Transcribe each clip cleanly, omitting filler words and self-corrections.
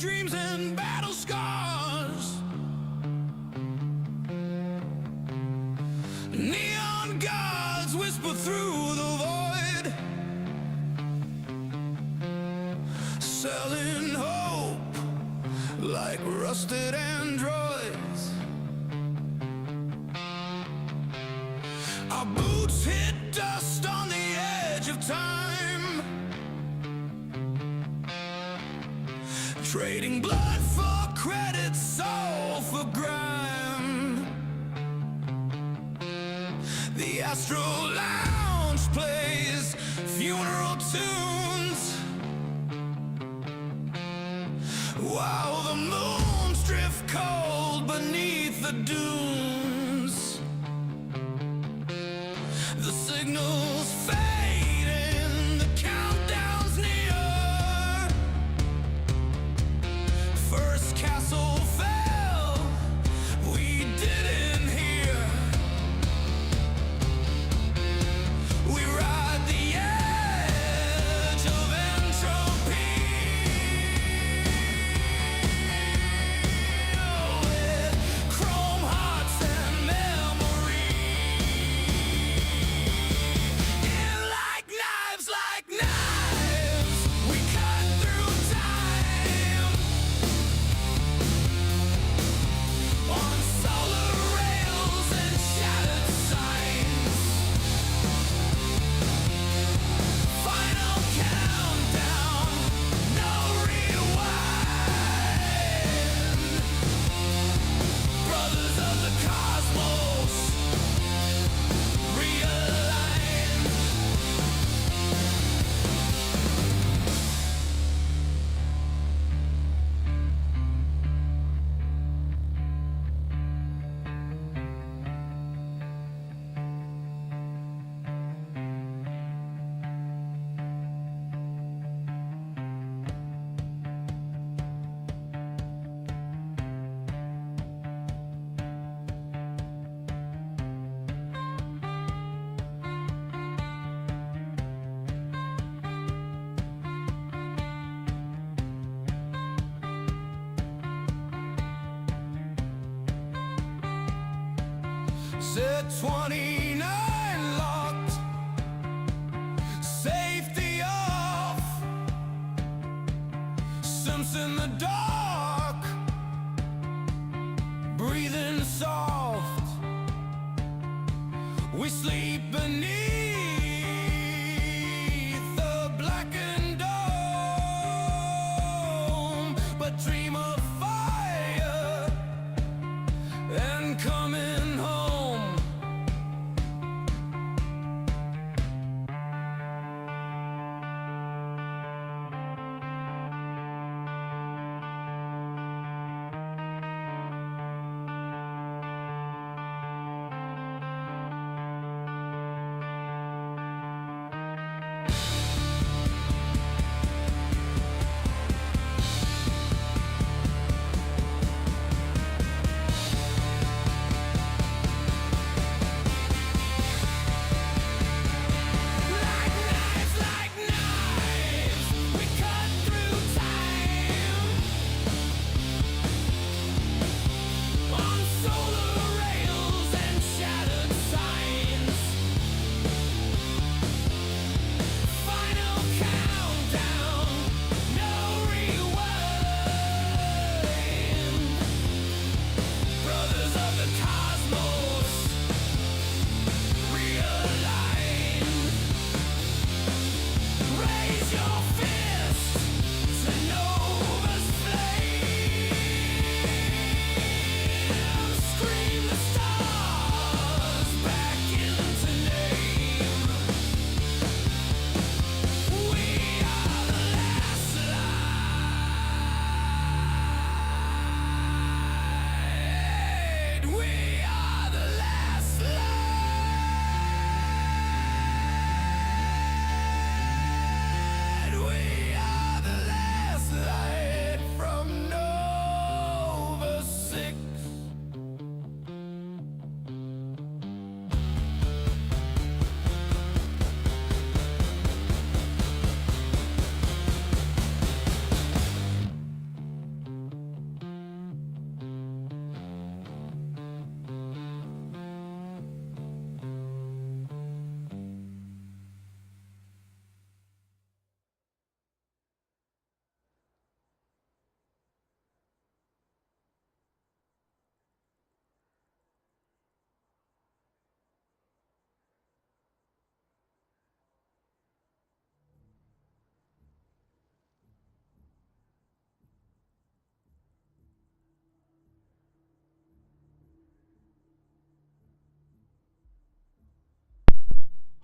dreams and battle scars. Neon gods whisper through the void, selling hope like rusted androids. Our boots hit dust on the edge of time, trading blood for credit, soul for grime. The Astral Lounge plays funeral tunes, while the moons drift cold beneath the dunes. The signals fade and the countdown's near. First castle fell, we didn't hear. We ride the edge of entropy, with chrome hearts and memory. In like knives, we cut through time. On solar rails and shattered signs. Final countdown, no rewind. Brothers of the cosmos, realign. Set 29 locked, safety off. Simps in the dark, breathing soft. We sleep beneath the blackened dome, but dream of fire and coming home.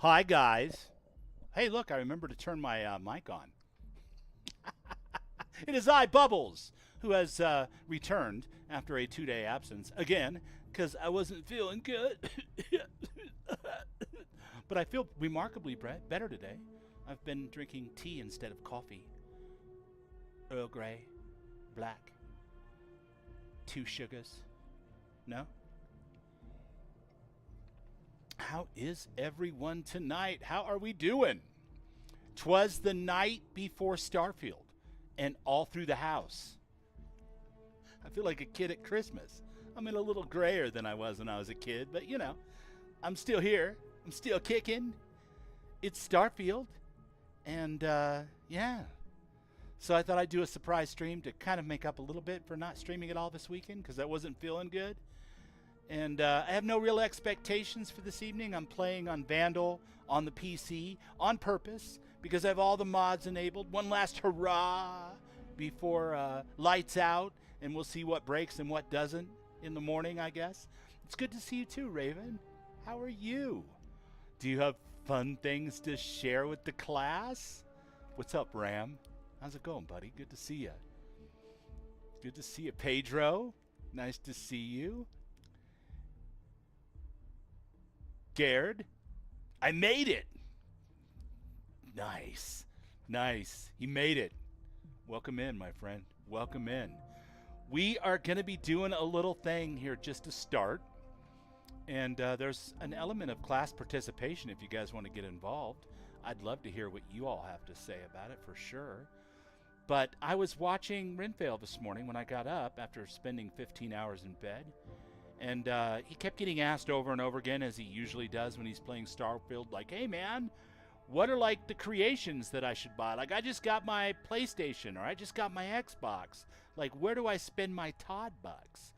Hi, guys. Hey, look, I remember to turn my mic on. It is I, Bubbles, who has returned after a 2-day absence again because I wasn't feeling good. But I feel remarkably better today. I've been drinking tea instead of coffee. Earl Grey, black, 2 sugars. No? How is everyone tonight? How are we doing? 'Twas the night before Starfield, and all through the house. I feel like a kid at Christmas. I'm a little grayer than I was when I was a kid, but I'm still here. I'm still kicking. It's Starfield, and yeah. So I thought I'd do a surprise stream to kind of make up a little bit for not streaming it all this weekend because I wasn't feeling good. And I have no real expectations for this evening. I'm playing on Vandal on the PC on purpose because I have all the mods enabled. One last hurrah before lights out, and we'll see what breaks and what doesn't in the morning, I guess. It's good to see you too, Raven. How are you? Do you have fun things to share with the class? What's up, Ram? How's it going, buddy? Good to see you. Good to see you, Pedro. Nice to see you. Scared? I made it. Nice. Nice. He made it. Welcome in, my friend. Welcome in. We are going to be doing a little thing here just to start. And there's an element of class participation if you guys want to get involved. I'd love to hear what you all have to say about it for sure. But I was watching Renfail this morning when I got up after spending 15 hours in bed. And he kept getting asked over and over again, as he usually does when he's playing Starfield, like, hey, man, what are, like, the creations that I should buy? Like, I just got my PlayStation, or I just got my Xbox. Like, where do I spend my Todd bucks?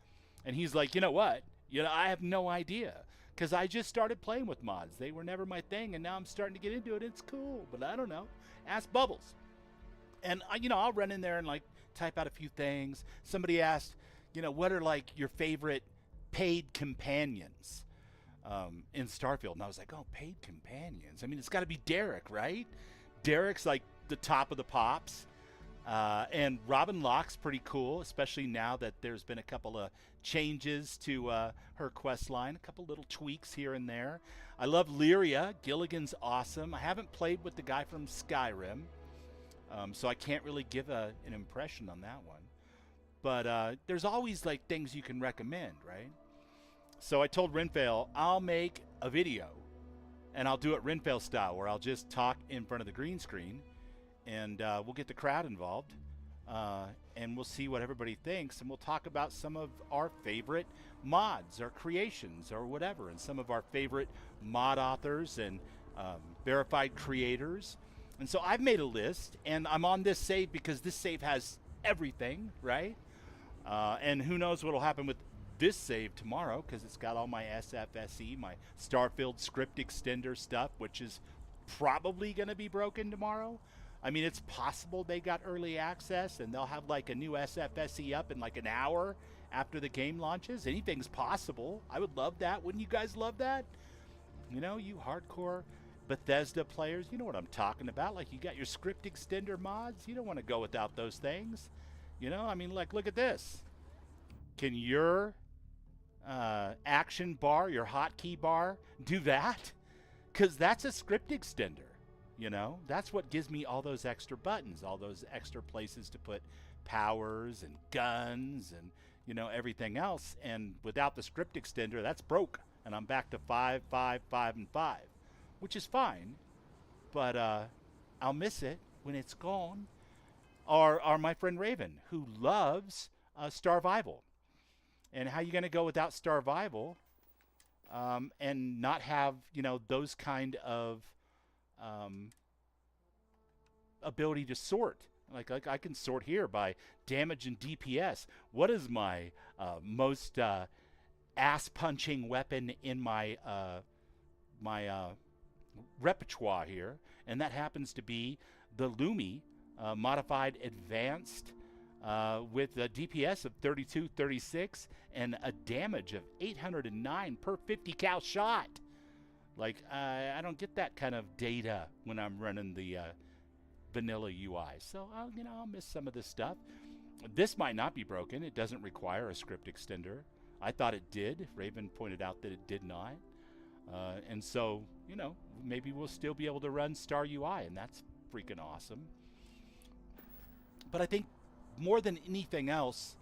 And he's like, you know what? I have no idea, because I just started playing with mods. They were never my thing, and now I'm starting to get into it. It's cool, but I don't know. Ask Bubbles. And, I'll run in there and, like, type out a few things. Somebody asked, what are, like, your favorite paid companions in Starfield? And I was like, oh, paid companions. I mean, it's got to be Derek, right? Derek's, like, the top of the pops. And Robin Locke's pretty cool, especially now that there's been a couple of changes to her quest line, a couple little tweaks here and there. I love Lyria. Gilligan's awesome. I haven't played with the guy from Skyrim, so I can't really give an impression on that one. But there's always, like, things you can recommend, right? So I told Renfail I'll make a video, and I'll do it Renfail style, where I'll just talk in front of the green screen, and we'll get the crowd involved, and we'll see what everybody thinks, and we'll talk about some of our favorite mods or creations or whatever, and some of our favorite mod authors and verified creators. And so I've made a list, and I'm on this save because this save has everything, right? And who knows what will happen with this save tomorrow, because it's got all my SFSE, my Starfield script extender stuff, which is probably going to be broken tomorrow. I mean, it's possible they got early access and they'll have like a new SFSE up in like an hour after the game launches. Anything's possible. I would love that. Wouldn't you guys love that? You hardcore Bethesda players, you know what I'm talking about. Like, you got your script extender mods. You don't want to go without those things. I mean, like, look at this. Can your action bar, your hotkey bar, do that? Because that's a script extender. That's what gives me all those extra buttons, all those extra places to put powers and guns and, everything else. And without the script extender, that's broke. And I'm back to 5, 5, 5, and 5, which is fine. But I'll miss it when it's gone. Or my friend Raven, who loves Starvival. And how you going to go without Starvival and not have, those kind of ability to sort. Like I can sort here by damage and DPS. What is my most ass-punching weapon in my repertoire here? And that happens to be the Lumi modified advanced with a DPS of 3236 and a damage of 809 per 50 cal shot. Like, I don't get that kind of data when I'm running the vanilla UI. So, I'll miss some of this stuff. This might not be broken. It doesn't require a script extender. I thought it did. Raven pointed out that it did not. And so, maybe we'll still be able to run Star UI, and that's freaking awesome. But I think more than anything else,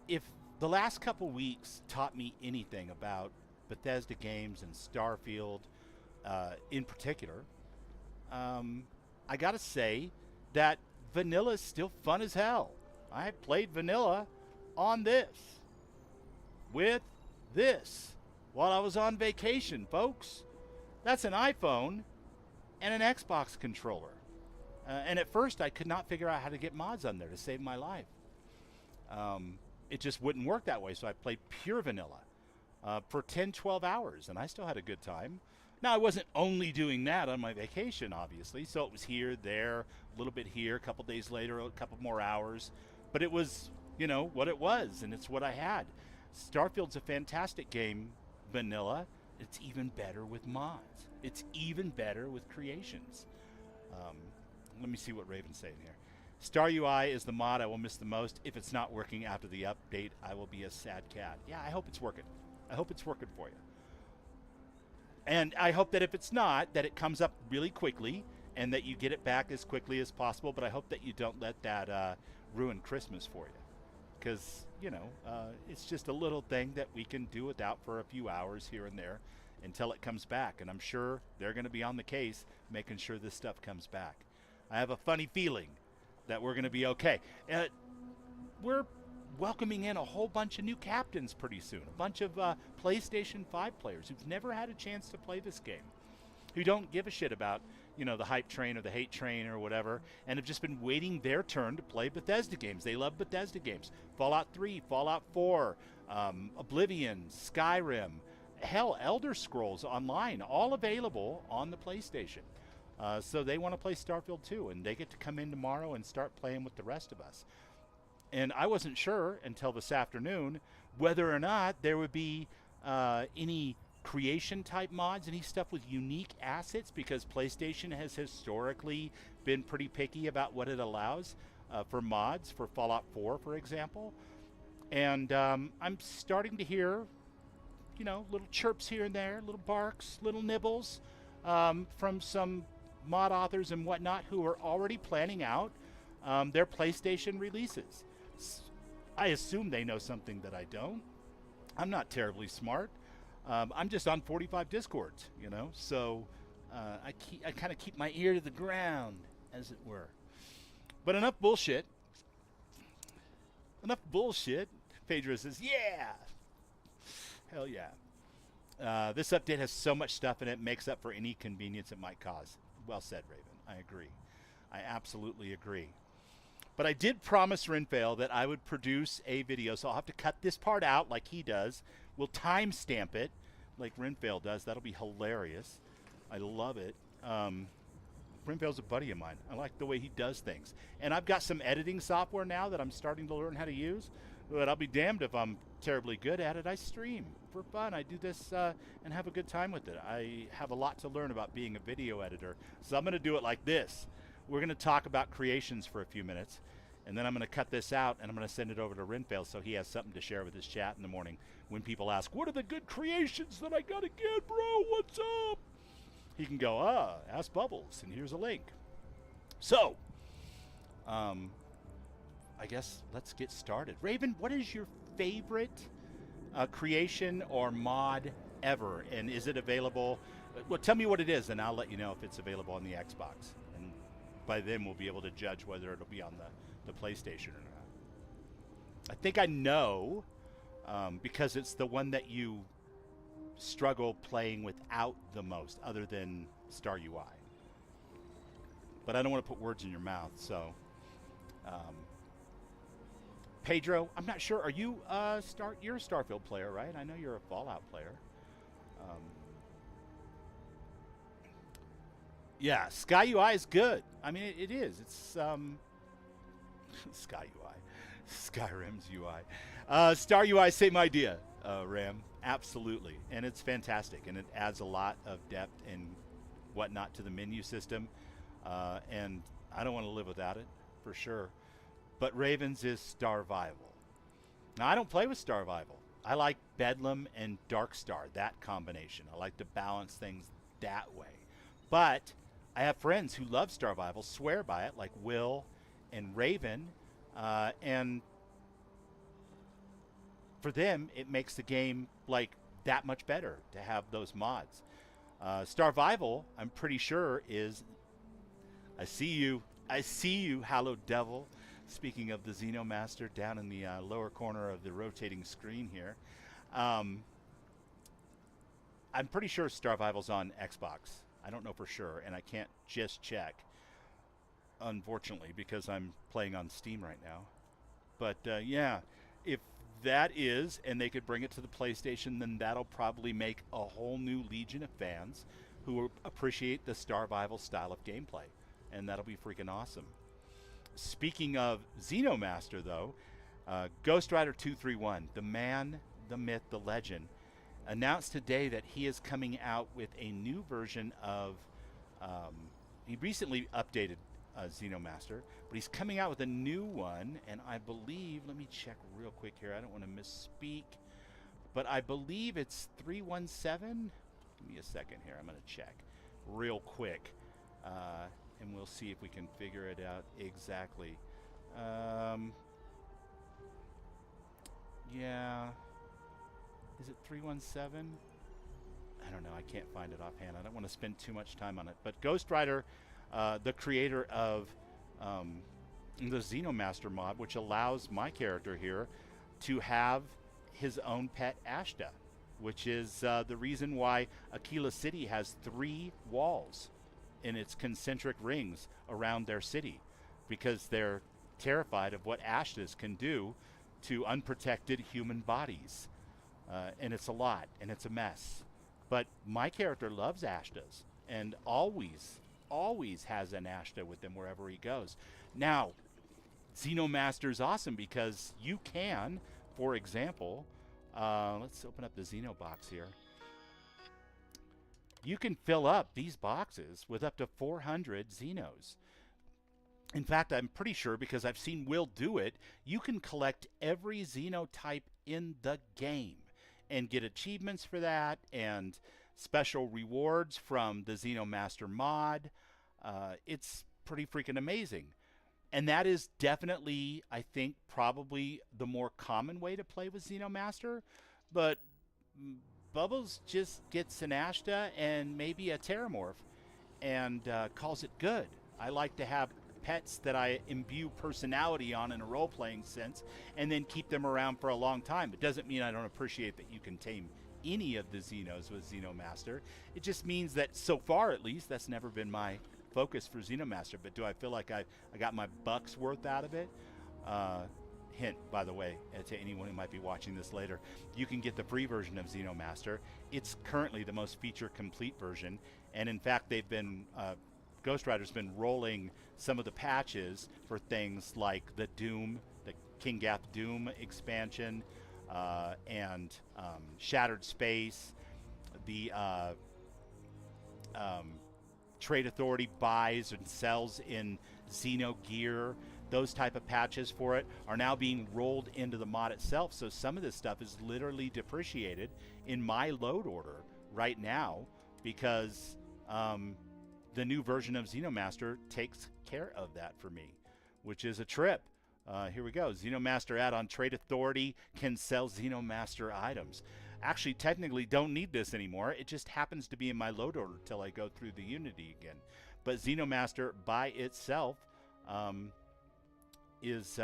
if the last couple weeks taught me anything about Bethesda games and Starfield in particular, I gotta say that vanilla is still fun as hell. I played vanilla on this, with this, while I was on vacation, folks. That's an iPhone and an Xbox controller. And at first I could not figure out how to get mods on there to save my life. It just wouldn't work that way, so I played pure vanilla for 10, 12 hours, and I still had a good time. Now, I wasn't only doing that on my vacation, obviously, so it was here, there, a little bit here, a couple days later, a couple more hours. But it was, what it was, and it's what I had. Starfield's a fantastic game, vanilla. It's even better with mods. It's even better with creations. Let me see what Raven's saying here. Star UI is the mod I will miss the most. If it's not working after the update, I will be a sad cat. Yeah, I hope it's working. I hope it's working for you. And I hope that if it's not, that it comes up really quickly and that you get it back as quickly as possible. But I hope that you don't let that ruin Christmas for you. Because, it's just a little thing that we can do without for a few hours here and there until it comes back. And I'm sure they're going to be on the case making sure this stuff comes back. I have a funny feeling that we're going to be okay. We're welcoming in a whole bunch of new captains pretty soon. A bunch of PlayStation 5 players who've never had a chance to play this game, who don't give a shit about, the hype train or the hate train or whatever, and have just been waiting their turn to play Bethesda games. They love Bethesda games. Fallout 3, Fallout 4, Oblivion, Skyrim, hell, Elder Scrolls Online, all available on the PlayStation. So they want to play Starfield too, and they get to come in tomorrow and start playing with the rest of us. And I wasn't sure until this afternoon whether or not there would be any creation type mods, any stuff with unique assets, because PlayStation has historically been pretty picky about what it allows for mods for Fallout 4, for example. And I'm starting to hear, little chirps here and there, little barks, little nibbles from some mod authors and whatnot who are already planning out their PlayStation releases. I assume they know something that I don't. I'm not terribly smart. I'm just on 45 Discords, so I kind of keep my ear to the ground, as it were. But enough bullshit. Enough bullshit. Pedro says, yeah. Hell yeah. This update has so much stuff in it, makes up for any inconvenience it might cause. Well said, Raven. I agree. I absolutely agree. But I did promise Renfail that I would produce a video, so I'll have to cut this part out like he does. We'll timestamp it like Renfail does. That'll be hilarious. I love it. Renfail's a buddy of mine. I like the way he does things. And I've got some editing software now that I'm starting to learn how to use. But I'll be damned if I'm terribly good at it. I stream for fun. I do this and have a good time with it. I have a lot to learn about being a video editor. So I'm going to do it like this. We're going to talk about creations for a few minutes, and then I'm going to cut this out, and I'm going to send it over to Renfail so he has something to share with his chat in the morning when people ask, what are the good creations that I got to get, bro? What's up? He can go, ask Bubbles, and here's a link. So, I guess let's get started. Raven, what is your favorite creation or mod ever, and is it available? Well, tell me what it is, and I'll let you know if it's available on the Xbox. And by then, we'll be able to judge whether it'll be on the PlayStation or not. I think I know, because it's the one that you struggle playing without the most, other than Star UI. But I don't want to put words in your mouth, so... Pedro, I'm not sure. Are you you're a Starfield player, right? I know you're a Fallout player. Yeah, Sky UI is good. I mean, it is. It's Sky UI, Skyrim's UI. Star UI, same idea. Ram. Absolutely. And it's fantastic. And it adds a lot of depth and whatnot to the menu system. And I don't want to live without it, for sure. But Ravens is Starvival. Now, I don't play with Starvival. I like Bedlam and Darkstar, that combination. I like to balance things that way. But I have friends who love Starvival, swear by it, like Will and Raven. And for them, it makes the game like that much better to have those mods. Starvival, I'm pretty sure, is... I see you, Hallowed Devil. Speaking of the Xenomaster, down in the lower corner of the rotating screen here. I'm pretty sure Starvival's on Xbox. I don't know for sure, and I can't just check, unfortunately, because I'm playing on Steam right now. But yeah, if that is, and they could bring it to the PlayStation, then that'll probably make a whole new legion of fans who appreciate the Starvival style of gameplay, and that'll be freaking awesome. Speaking of Xenomaster, though, Ghost Rider 231, the man, the myth, the legend, announced today that he is coming out with a new version of... he recently updated Xenomaster, but he's coming out with a new one, and I believe... Let me check real quick here. I don't want to misspeak, but I believe it's 317. Give me a second here. I'm going to check real quick. And we'll see if we can figure it out exactly. Yeah. Is it 317? I don't know. I can't find it offhand. I don't want to spend too much time on it. But Ghost Rider, the creator of the Xenomaster mod, which allows my character here to have his own pet Ashta, which is the reason why Aquila City has 3 walls in its concentric rings around their city, because they're terrified of what Ashtas can do to unprotected human bodies. And it's a lot, and it's a mess. But my character loves Ashtas, and always has an Ashta with him wherever he goes. Now, Xenomaster is awesome because you can, for example, let's open up the Xeno box here. You can fill up these boxes with up to 400 Xenos. In fact, I'm pretty sure, because I've seen Will do it, you can collect every Xenotype in the game and get achievements for that and special rewards from the Xenomaster mod. It's pretty freaking amazing. And that is definitely, I think, probably the more common way to play with Xenomaster. But Bubbles just gets an Ashta and maybe a Terramorph and calls it good. I like to have pets that I imbue personality on in a role-playing sense and then keep them around for a long time. It doesn't mean I don't appreciate that you can tame any of the Xenos with Xenomaster. It just means that, so far at least, that's never been my focus for Xenomaster. But do I feel like I got my buck's worth out of it? Hint, by the way, to anyone who might be watching this later, you can get the free version of Xenomaster. It's currently the most feature-complete version, and in fact, they've been Ghost Rider's been rolling some of the patches for things like the Doom, the King Gath Doom expansion, and Shattered Space. The Trade Authority buys and sells in Xeno gear. Those type of patches for it are now being rolled into the mod itself. So some of this stuff is literally depreciated in my load order right now because the new version of Xenomaster takes care of that for me, which is a trip. Here we go. Xenomaster add-on. Trade Authority can sell Xenomaster items. Actually, technically don't need this anymore. It just happens to be in my load order till I go through the Unity again. But Xenomaster by itself is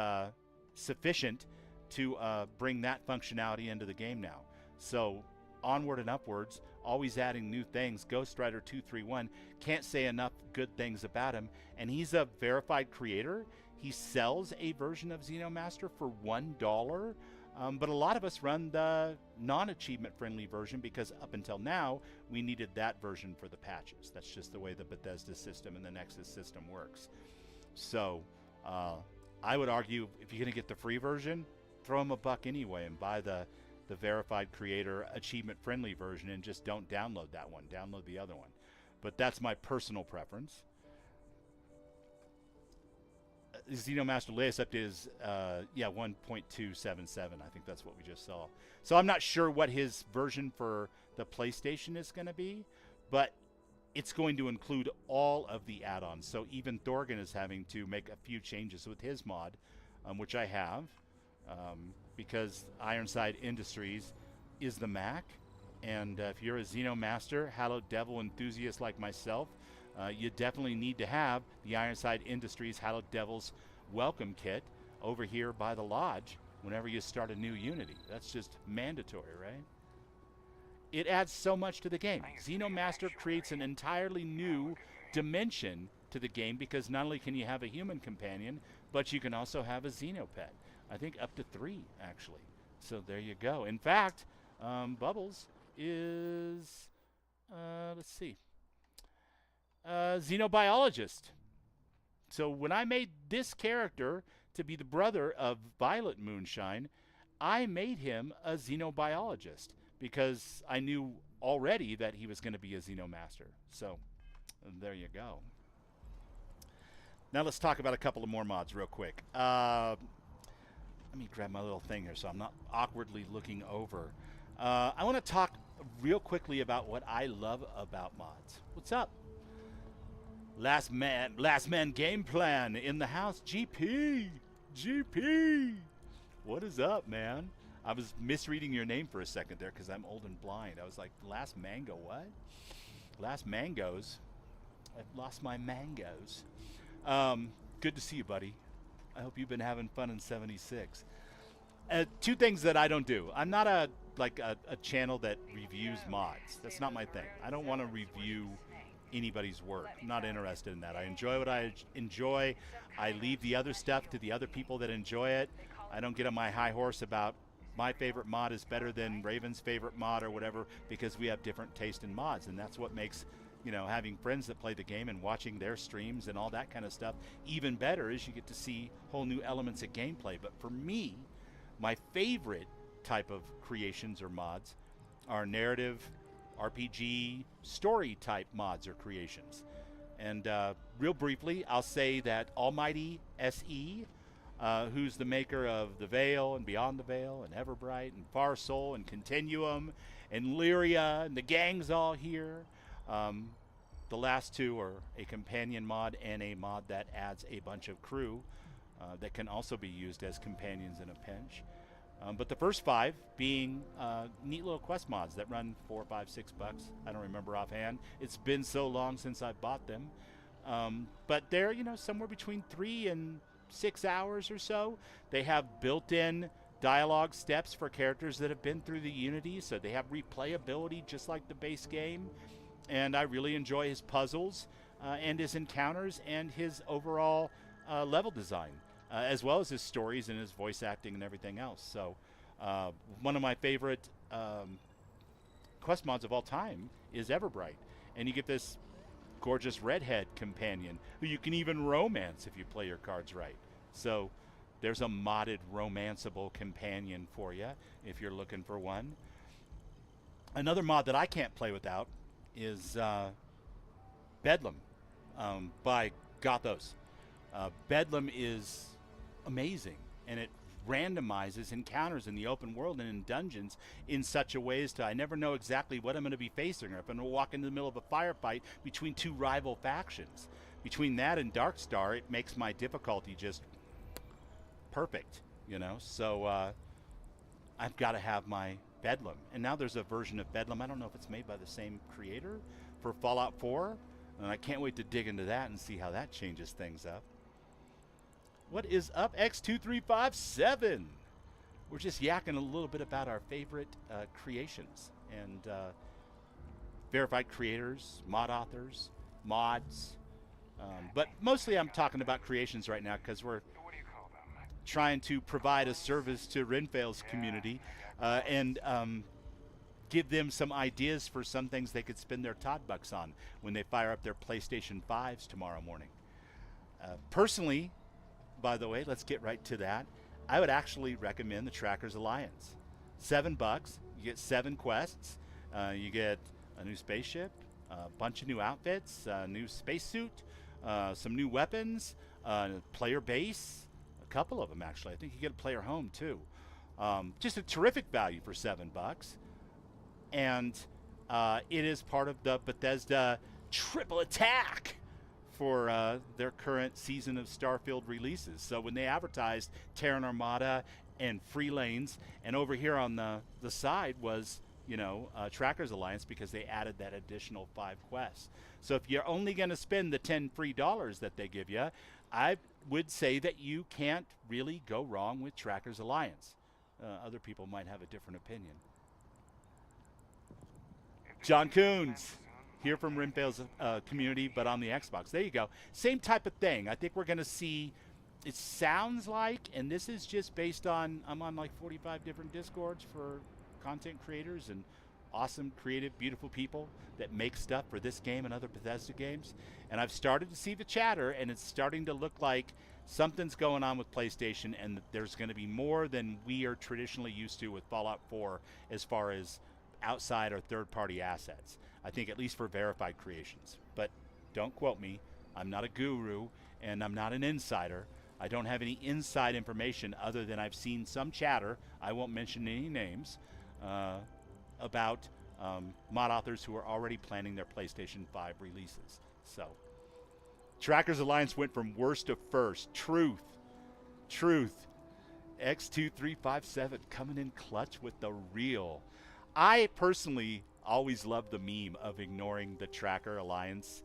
sufficient to bring that functionality into the game now. So onward and upwards, always adding new things. Ghost Rider 231, can't say enough good things about him. And he's a verified creator. He sells a version of Xenomaster for $1. But a lot of us run the non-achievement friendly version because up until now, we needed that version for the patches. That's just the way the Bethesda system and the Nexus system works. So I would argue if you're going to get the free version, throw him a buck anyway and buy the the verified creator achievement friendly version and just don't download that one. Download the other one. But that's my personal preference. Xenomaster latest update is 1.277. I think that's what we just saw. So I'm not sure what his version for the PlayStation is going to be, but it's going to include all of the add-ons. So even Thorgan is having to make a few changes with his mod, which I have, because Ironside Industries is the Mac. And if you're a Xenomaster, Hallowed Devil enthusiast like myself, you definitely need to have the Ironside Industries Hallowed Devils welcome kit over here by the lodge whenever you start a new Unity. That's just mandatory, right? It adds so much to the game. Xenomaster creates an entirely new dimension to the game because not only can you have a human companion, but you can also have a Xenopet. I think up to 3, actually. So there you go. In fact, Bubbles is, let's see, xenobiologist. So when I made this character to be the brother of Violet Moonshine, I made him a xenobiologist because I knew already that he was going to be a Xenomaster. So there you go. Now let's talk about a couple of more mods real quick. Let me grab my little thing here so I'm not awkwardly looking over. I want to talk real quickly about what I love about mods. What's up? Last man game plan in the house. GP. What is up, man? I was misreading your name for a second there because I'm old and blind. I was like, Last Mango, what? Last Mangoes. I've lost my mangoes. Good to see you, buddy. I hope you've been having fun in 76. Two things that I don't do. I'm not a channel that reviews mods. That's not my thing. I don't want to review anybody's work. I'm not interested in that. I enjoy what I enjoy. I leave the other stuff to the other people that enjoy it. I don't get on my high horse about my favorite mod is better than Raven's favorite mod or whatever, because we have different taste in mods, and that's what makes, you know, having friends that play the game and watching their streams and all that kind of stuff even better, is you get to see whole new elements of gameplay. But for me, my favorite type of creations or mods are narrative, RPG, story type mods or creations. And real briefly, I'll say that Almighty SE, who's the maker of The Veil and Beyond the Veil and Everbright and Far Soul and Continuum and Lyria, and the gang's all here. The last two are a companion mod and a mod that adds a bunch of crew that can also be used as companions in a pinch. But the first 5 being neat little quest mods that run $4, $5, $6. I don't remember offhand. It's been so long since I bought them. But they're, you know, somewhere between 3 and 6 hours or so. They have built-in dialogue steps for characters that have been through the Unity, so they have replayability just like the base game. And I really enjoy his puzzles and his encounters and his overall level design. As well as his stories and his voice acting and everything else. So one of my favorite quest mods of all time is Everbright. And you get this gorgeous redhead companion who you can even romance if you play your cards right. So there's a modded romanceable companion for you if you're looking for one. Another mod that I can't play without is Bedlam by Gothos. Bedlam is amazing, and it randomizes encounters in the open world and in dungeons in such a way as to I never know exactly what I'm going to be facing, or if I'm going to walk into the middle of a firefight between 2 rival factions. Between that and Darkstar, it makes my difficulty just perfect, you know. So I've got to have my Bedlam, and now there's a version of Bedlam. I don't know if it's made by the same creator for Fallout 4, and I can't wait to dig into that and see how that changes things up. What is up, X2357? We're just yakking a little bit about our favorite creations and verified creators, mod authors, mods. But mostly I'm talking about creations right now because we're trying to provide a service to Renfail's community and give them some ideas for some things they could spend their Todd bucks on when they fire up their PlayStation 5s tomorrow morning. Personally, by the way, let's get right to that. I would actually recommend the Trackers Alliance. $7. You get 7 quests. You get a new spaceship, a bunch of new outfits, a new spacesuit, some new weapons, player base, a couple of them actually. I think you get a player home too. Just a terrific value for $7, and it is part of the Bethesda triple attack for their current season of Starfield releases. So when they advertised Terran Armada and Free Lanes, and over here on the side was, you know, Trackers Alliance, because they added that additional 5 quests. So if you're only going to spend the $10 free that they give you, I would say that you can't really go wrong with Trackers Alliance. Other people might have a different opinion. John Coons, here from Renfail's community, but on the Xbox. There you go. Same type of thing. I think we're going to see, it sounds like, and this is just based on, I'm on like 45 different Discords for content creators and awesome, creative, beautiful people that make stuff for this game and other Bethesda games. And I've started to see the chatter, and it's starting to look like something's going on with PlayStation, and there's going to be more than we are traditionally used to with Fallout 4 as far as outside or third-party assets. I think at least for verified creations. But don't quote me. I'm not a guru, and I'm not an insider. I don't have any inside information other than I've seen some chatter, I won't mention any names, about mod authors who are already planning their PlayStation 5 releases. So, Trackers Alliance went from worst to first. Truth. X2357 coming in clutch with the real. I personally always love the meme of ignoring the Tracker Alliance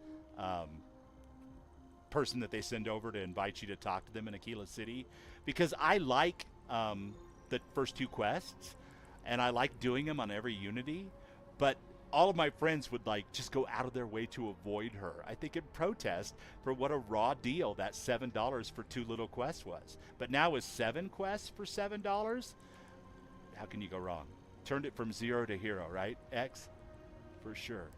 person that they send over to invite you to talk to them in Aquila City, because I like the first 2 quests, and I like doing them on every Unity, but all of my friends would like just go out of their way to avoid her. I think in protest for what a raw deal that $7 for 2 little quests was. But now with 7 quests for $7, how can you go wrong? Turned it from 0 to hero, right, X? For sure.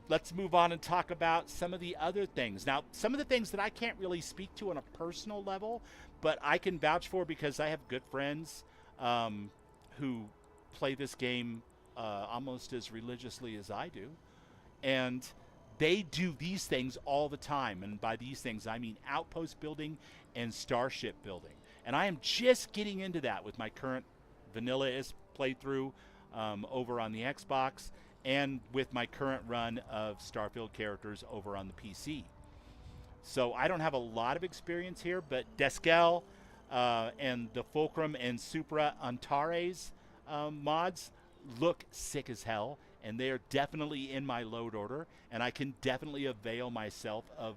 Let's move on and talk about some of the other things. Now, some of the things that I can't really speak to on a personal level, but I can vouch for because I have good friends who play this game almost as religiously as I do. And they do these things all the time. And by these things, I mean outpost building and starship building. And I am just getting into that with my current vanilla-ist playthrough over on the Xbox, and with my current run of Starfield characters over on the PC. So I don't have a lot of experience here, but Deskel and the Fulcrum and Supra Antares mods look sick as hell, and they are definitely in my load order, and I can definitely avail myself of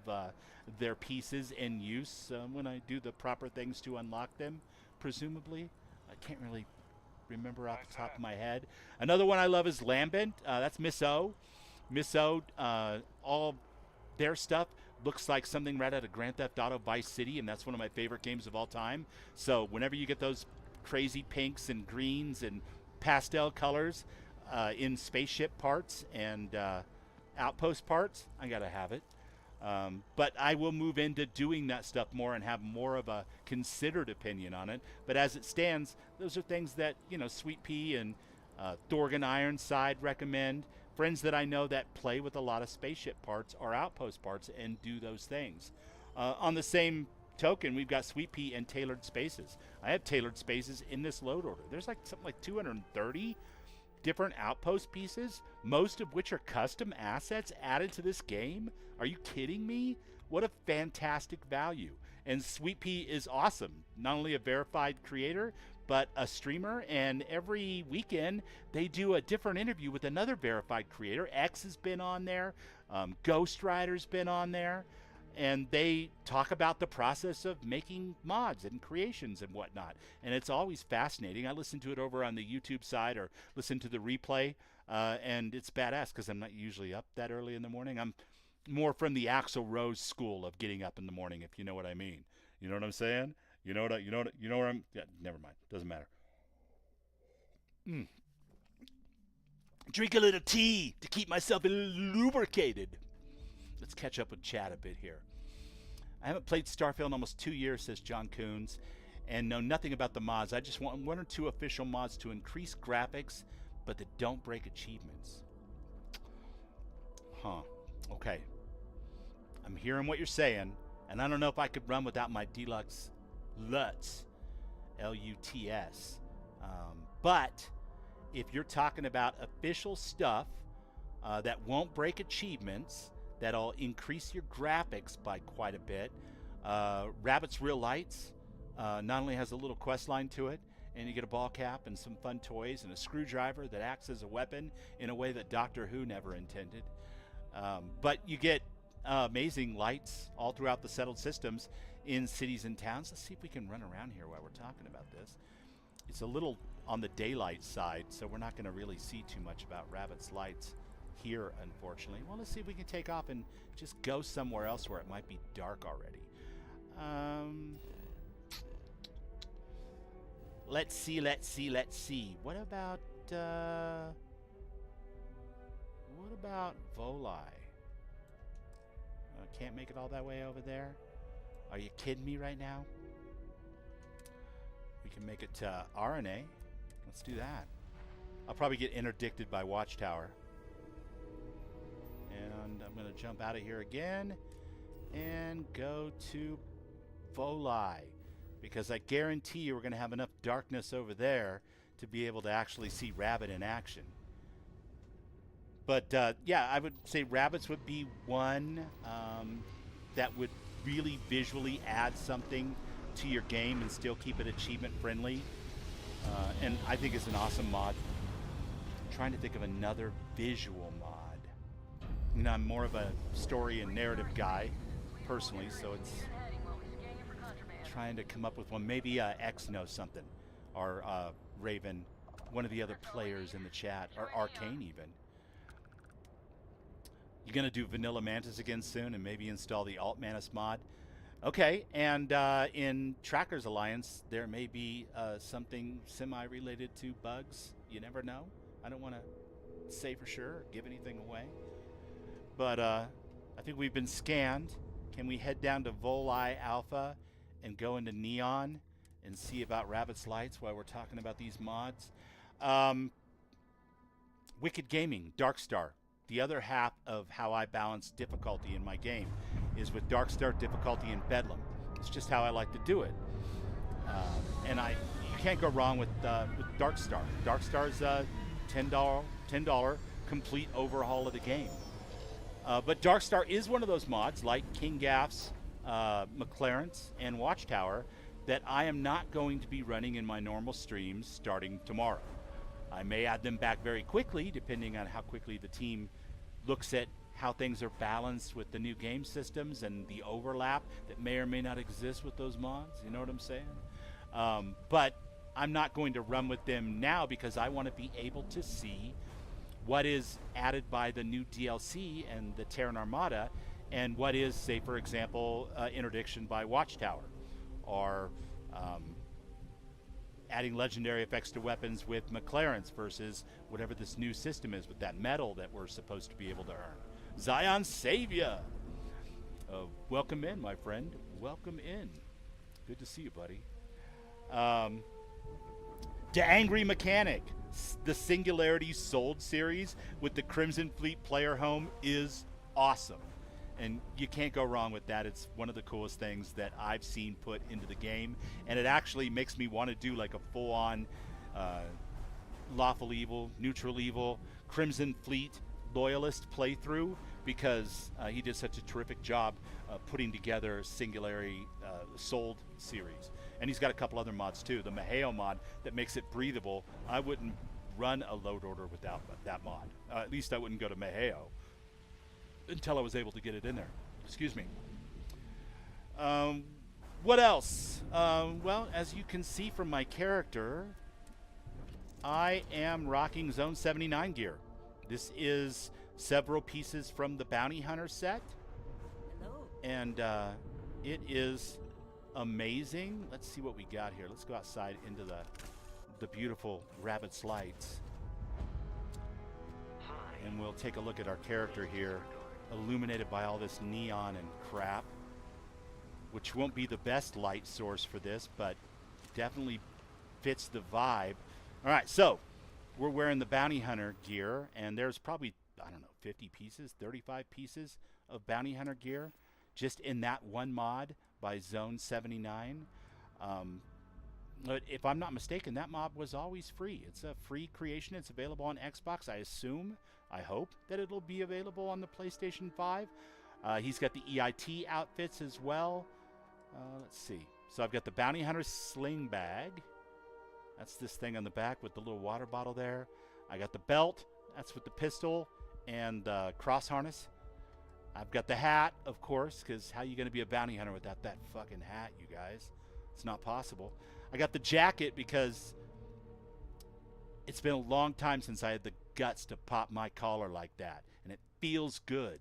their pieces in use when I do the proper things to unlock them, presumably. I can't really remember off the top of my head. Another one I love is Lambent. That's Miss O. Miss O, all their stuff looks like something right out of Grand Theft Auto Vice City, and that's one of my favorite games of all time. So whenever you get those crazy pinks and greens and pastel colors in spaceship parts and outpost parts, I gotta have it. But I will move into doing that stuff more and have more of a considered opinion on it. But as it stands, those are things that, you know, Sweet Pea and Thorgan Ironside recommend. Friends that I know that play with a lot of spaceship parts or outpost parts and do those things. On the same token, we've got Sweet Pea and Tailored Spaces. I have Tailored Spaces in this load order. There's like something like 230 different outpost pieces, most of which are custom assets added to this game. Are you kidding me? What a fantastic value. And Sweet Pea is awesome. Not only a verified creator, but a streamer, and every weekend they do a different interview with another verified creator. X has been on there, Ghost Rider's been on there, and they talk about the process of making mods and creations and whatnot. And it's always fascinating. I listen to it over on the YouTube side or listen to the replay, and it's badass because I'm not usually up that early in the morning. I'm more from the Axl Rose school of getting up in the morning, if you know what I mean. You know what I'm saying? You know where I'm. Yeah, never mind. Doesn't matter. Drink a little tea to keep myself lubricated. Let's catch up with chat a bit here. I haven't played Starfield in almost 2 years, says John Coons. and know nothing about the mods. I just want 1 or 2 official mods to increase graphics, but that don't break achievements. Huh. Okay. I'm hearing what you're saying, and I don't know if I could run without my deluxe LUTs, L-U-T-S. But if you're talking about official stuff that won't break achievements, that'll increase your graphics by quite a bit, Rabbit's Real Lights not only has a little quest line to it, and you get a ball cap and some fun toys and a screwdriver that acts as a weapon in a way that Doctor Who never intended, but you get amazing lights all throughout the settled systems in cities and towns. Let's see if we can run around here while we're talking about this. It's a little on the daylight side, so we're not going to really see too much about Rabbit's lights here, unfortunately. Well, let's see if we can take off and just go somewhere else where it might be dark already. Let's see. What about Voli? Can't make it all that way over there? Are you kidding me right now? We can make it to RNA. Let's do that. I'll probably get interdicted by Watchtower. And I'm going to jump out of here again and go to Voli, because I guarantee you we're going to have enough darkness over there to be able to actually see Rabbit in action. But yeah, I would say Rabbits would be one that would really visually add something to your game and still keep it achievement friendly. And I think it's an awesome mod. I'm trying to think of another visual mod. You know, I'm more of a story and narrative guy personally, so it's trying to come up with one. Maybe X knows something, or Raven, one of the other players in the chat, or Arcane even. You're going to do Vanilla Mantis again soon and maybe install the Alt Mantis mod. Okay, and in Trackers Alliance, there may be something semi-related to bugs. You never know. I don't want to say for sure or give anything away. But I think we've been scanned. Can we head down to Voli Alpha and go into Neon and see about Rabbit's Lights while we're talking about these mods? Wicked Gaming, Darkstar. The other half of how I balance difficulty in my game is with Darkstar difficulty in Bedlam. It's just how I like to do it. And you can't go wrong with Darkstar. Darkstar's a $10 complete overhaul of the game. But Darkstar is one of those mods, like King Gaff's, McLaren's, and Watchtower, that I am not going to be running in my normal streams starting tomorrow. I may add them back very quickly, depending on how quickly the team looks at how things are balanced with the new game systems and the overlap that may or may not exist with those mods. You know what I'm saying? But I'm not going to run with them now because I want to be able to see what is added by the new DLC and the Terran Armada, and what is, say, for example, interdiction by Watchtower, or adding legendary effects to weapons with McLaren's versus whatever this new system is with that metal that we're supposed to be able to earn. Zion Savior! Welcome in, my friend. Welcome in. Good to see you, buddy. The Angry Mechanic. The Singularity Sold series with the Crimson Fleet player home is awesome. And you can't go wrong with that. It's one of the coolest things that I've seen put into the game. And it actually makes me want to do like a full-on Lawful Evil, Neutral Evil, Crimson Fleet Loyalist playthrough, because he did such a terrific job putting together Singularity Sold series. And he's got a couple other mods too. The Maheo mod that makes it breathable. I wouldn't run a load order without that mod. At least I wouldn't go to Maheo until I was able to get it in there. Excuse me. What else? Well, as you can see from my character, I am rocking Zone 79 gear. This is several pieces from the Bounty Hunter set. Hello. And it is amazing. Let's see what we got here. Let's go outside into the beautiful Rabbit's Lights. And we'll take a look at our character here, illuminated by all this neon and crap, which won't be the best light source for this, but definitely fits the vibe. All right, so we're wearing the bounty hunter gear, and there's probably, I don't know, 50 pieces, 35 pieces of bounty hunter gear just in that one mod by Zone 79. But if I'm not mistaken, that mod was always free. It's a free creation. It's available on Xbox. I assume, I hope that it'll be available on the PlayStation 5. He's got the EIT outfits as well. Let's see. So I've got the bounty hunter sling bag. That's this thing on the back with the little water bottle there. I got the belt. That's with the pistol and cross harness. I've got the hat, of course, because how are you going to be a bounty hunter without that fucking hat, you guys? It's not possible. I got the jacket because it's been a long time since I had the guts to pop my collar like that, and it feels good.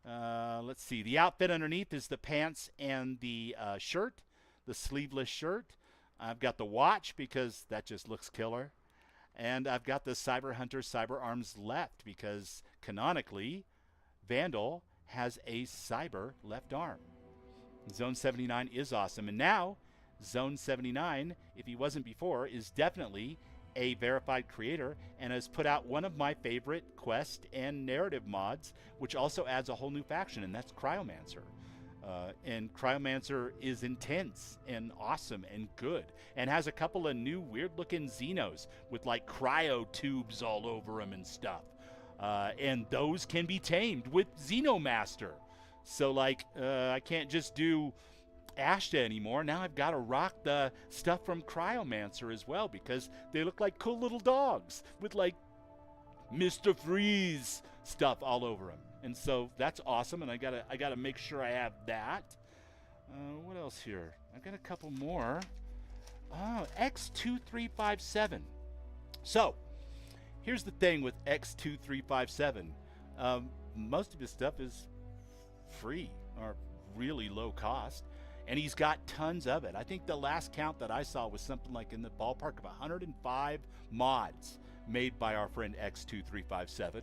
Let's see. The outfit underneath is the pants and the shirt, the sleeveless shirt. I've got the watch because that just looks killer. And I've got the Cyber Hunter Cyber Arms left because canonically, Vandal has a cyber left arm. Zone 79 is awesome. And now, Zone 79, if he wasn't before, is definitely a verified creator and has put out one of my favorite quest and narrative mods, which also adds a whole new faction, and that's Cryomancer. And Cryomancer is intense and awesome and good, and has a couple of new weird-looking Xenos with like cryo tubes all over them and stuff. And those can be tamed with Xenomaster. So like, I can't just do Ashta anymore. Now I've got to rock the stuff from Cryomancer as well because they look like cool little dogs with like Mr. Freeze stuff all over them. And so that's awesome, and I gotta make sure I have that. What else here? I got a couple more. Oh, X2357. So here's the thing with X2357. Most of his stuff is free or really low cost, and he's got tons of it. I think the last count that I saw was something like in the ballpark of 105 mods made by our friend X2357.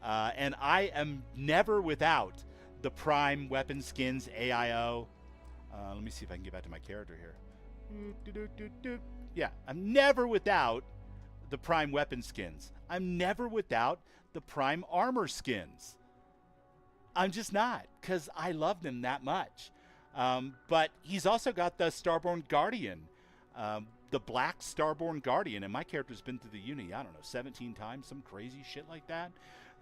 And I am never without the Prime Weapon Skins AIO. Let me see if I can get back to my character here. Yeah, I'm never without the Prime Weapon Skins. I'm never without the Prime Armor Skins. I'm just not, because I love them that much. But he's also got the Starborn Guardian, the black Starborn Guardian, and my character's been through the uni, I don't know, 17 times, some crazy shit like that.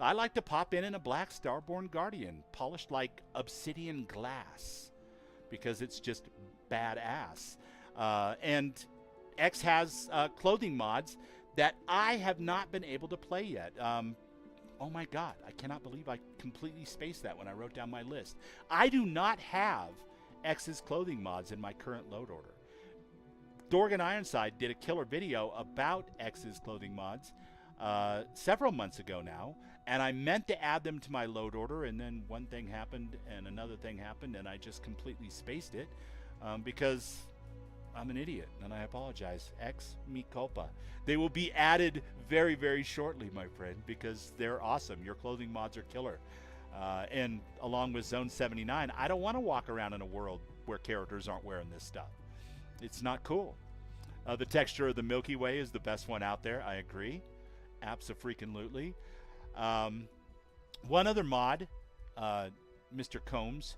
I like to pop in a black Starborn Guardian, polished like obsidian glass, because it's just badass. And X has clothing mods that I have not been able to play yet. Oh my god, I cannot believe I completely spaced that when I wrote down my list. I do not have X's clothing mods in my current load order. Dorgan Ironside did a killer video about X's clothing mods several months ago now, and I meant to add them to my load order, and then one thing happened and another thing happened, and I just completely spaced it because I'm an idiot, and I apologize. X, mi culpa. They will be added very, very shortly, my friend, because they're awesome. Your clothing mods are killer. And along with Zone 79, I don't want to walk around in a world where characters aren't wearing this stuff. It's not cool. The texture of the Milky Way is the best one out there. I agree. Abso-freaking-lutely. One other mod, Mr. Combs,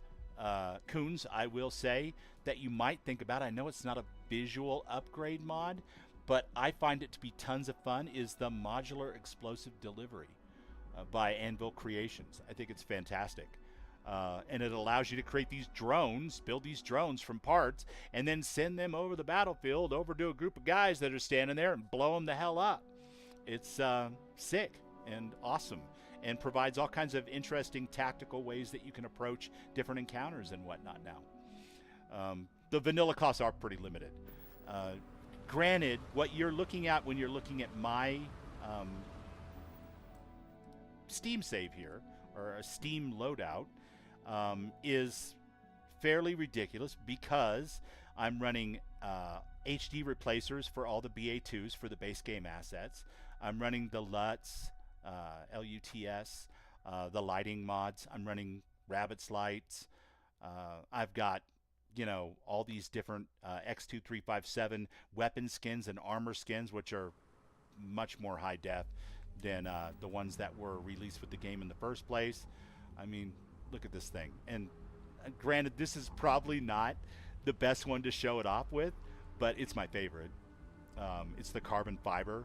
Coons, I will say, that you might think about, I know it's not a visual upgrade mod, but I find it to be tons of fun, is the Modular Explosive Delivery by Anvil Creations. I think it's fantastic. And it allows you to create these drones, build these drones from parts, and then send them over the battlefield, over to a group of guys that are standing there and blow them the hell up. It's sick and awesome, and provides all kinds of interesting tactical ways that you can approach different encounters and whatnot now. The vanilla costs are pretty limited. Granted, what you're looking at when you're looking at my Steam save here, or a Steam loadout, is fairly ridiculous because I'm running HD replacers for all the BA2s for the base game assets. I'm running the LUTs, LUTS, the lighting mods. I'm running Rabbit's lights. I've got, you know, all these different X2357 weapon skins and armor skins, which are much more high def than the ones that were released with the game in the first place. I mean, look at this thing. And granted, this is probably not the best one to show it off with, but it's my favorite. It's the carbon fiber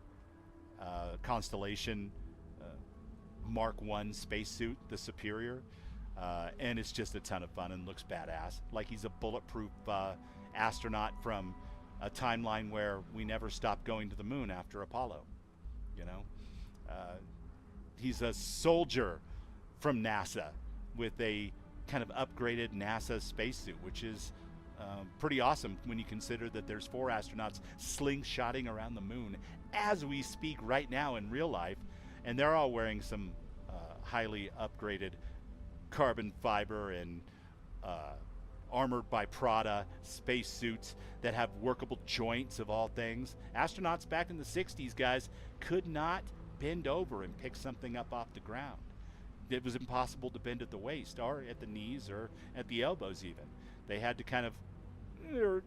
Constellation Mark I spacesuit, the Superior. And it's just a ton of fun and looks badass. Like he's a bulletproof astronaut from a timeline where we never stopped going to the moon after Apollo. You know, he's a soldier from NASA with a kind of upgraded NASA spacesuit, which is pretty awesome when you consider that there's 4 astronauts slingshotting around the moon as we speak right now in real life, and they're all wearing some highly upgraded carbon fiber and armored by Prada spacesuits that have workable joints of all things. Astronauts back in the 60s, guys, could not bend over and pick something up off the ground. It was impossible to bend at the waist or at the knees or at the elbows even. They had to kind of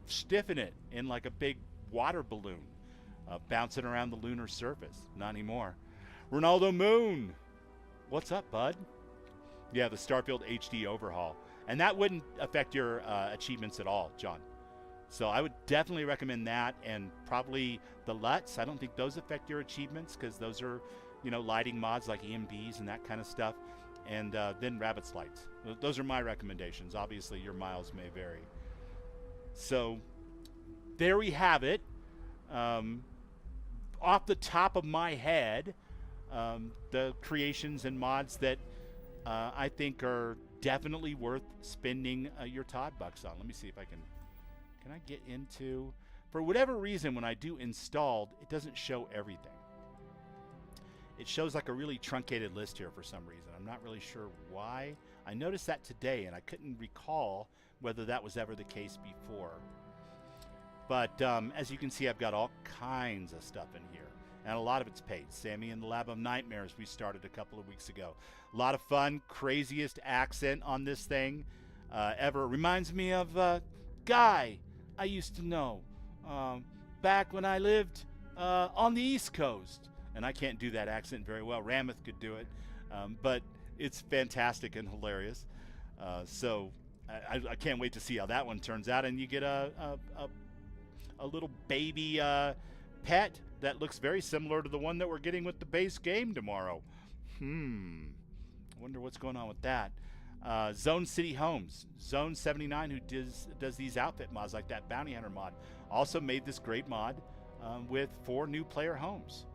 stiffen it in like a big water balloon, bouncing around the lunar surface. Not anymore. Ronaldo Moon, what's up, bud? Yeah, the Starfield HD overhaul. And that wouldn't affect your achievements at all, John. So I would definitely recommend that, and probably the LUTs. I don't think those affect your achievements because those are, you know, lighting mods like EMBs and that kind of stuff. And then Rabbit's Lights. Those are my recommendations. Obviously, your miles may vary. So there we have it. Off the top of my head, the creations and mods that I think are definitely worth spending your Todd bucks on. Let me see if I can I get into, for whatever reason, when I do installed, it doesn't show everything. It shows like a really truncated list here for some reason. I'm not really sure why. I noticed that today, and I couldn't recall whether that was ever the case before. But as you can see, I've got all kinds of stuff in here. And a lot of it's paid. Sammy and the Lab of Nightmares we started a couple of weeks ago. A lot of fun, craziest accent on this thing ever. Reminds me of a guy I used to know back when I lived on the East Coast. And I can't do that accent very well. Ramath could do it. But it's fantastic and hilarious. So I can't wait to see how that one turns out. And you get a little baby pet that looks very similar to the one that we're getting with the base game tomorrow. I wonder what's going on with that. Zone City Homes. Zone 79, who does these outfit mods like that Bounty Hunter mod, also made this great mod with 4 new player homes.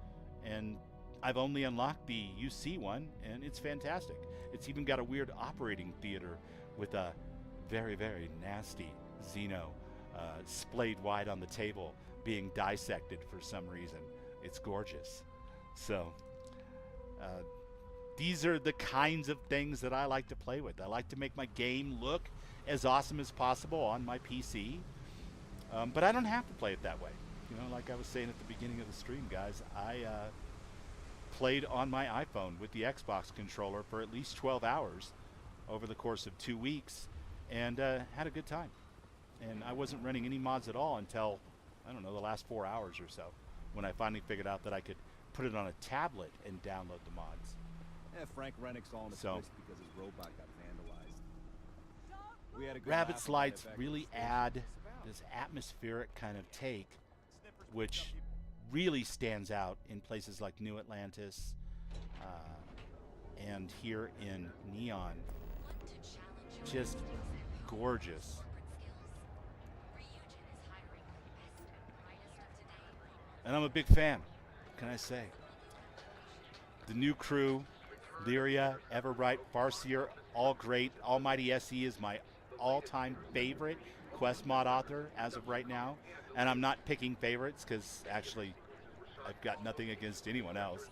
And I've only unlocked the UC one, and it's fantastic. It's even got a weird operating theater with a very, very nasty Xeno splayed wide on the table being dissected for some reason. It's gorgeous. So these are the kinds of things that I like to play with. I like to make my game look as awesome as possible on my PC, but I don't have to play it that way. You know, like I was saying at the beginning of the stream, guys, I played on my iPhone with the Xbox controller for at least 12 hours over the course of 2 weeks, and had a good time. And I wasn't running any mods at all until, I don't know, the last 4 hours or so, when I finally figured out that I could put it on a tablet and download the mods. Yeah, Frank Rennick's all in his place because his robot got vandalized. We had a good Rabbit's laugh Lights about it back really at the add station. this atmospheric kind of take, which really stands out in places like New Atlantis and here in Neon. Just gorgeous. And I'm a big fan, what can I say? The new crew, Lyria, Everbright, Farseer, all great. Almighty SE is my all-time favorite quest mod author as of right now. And I'm not picking favorites because actually I've got nothing against anyone else.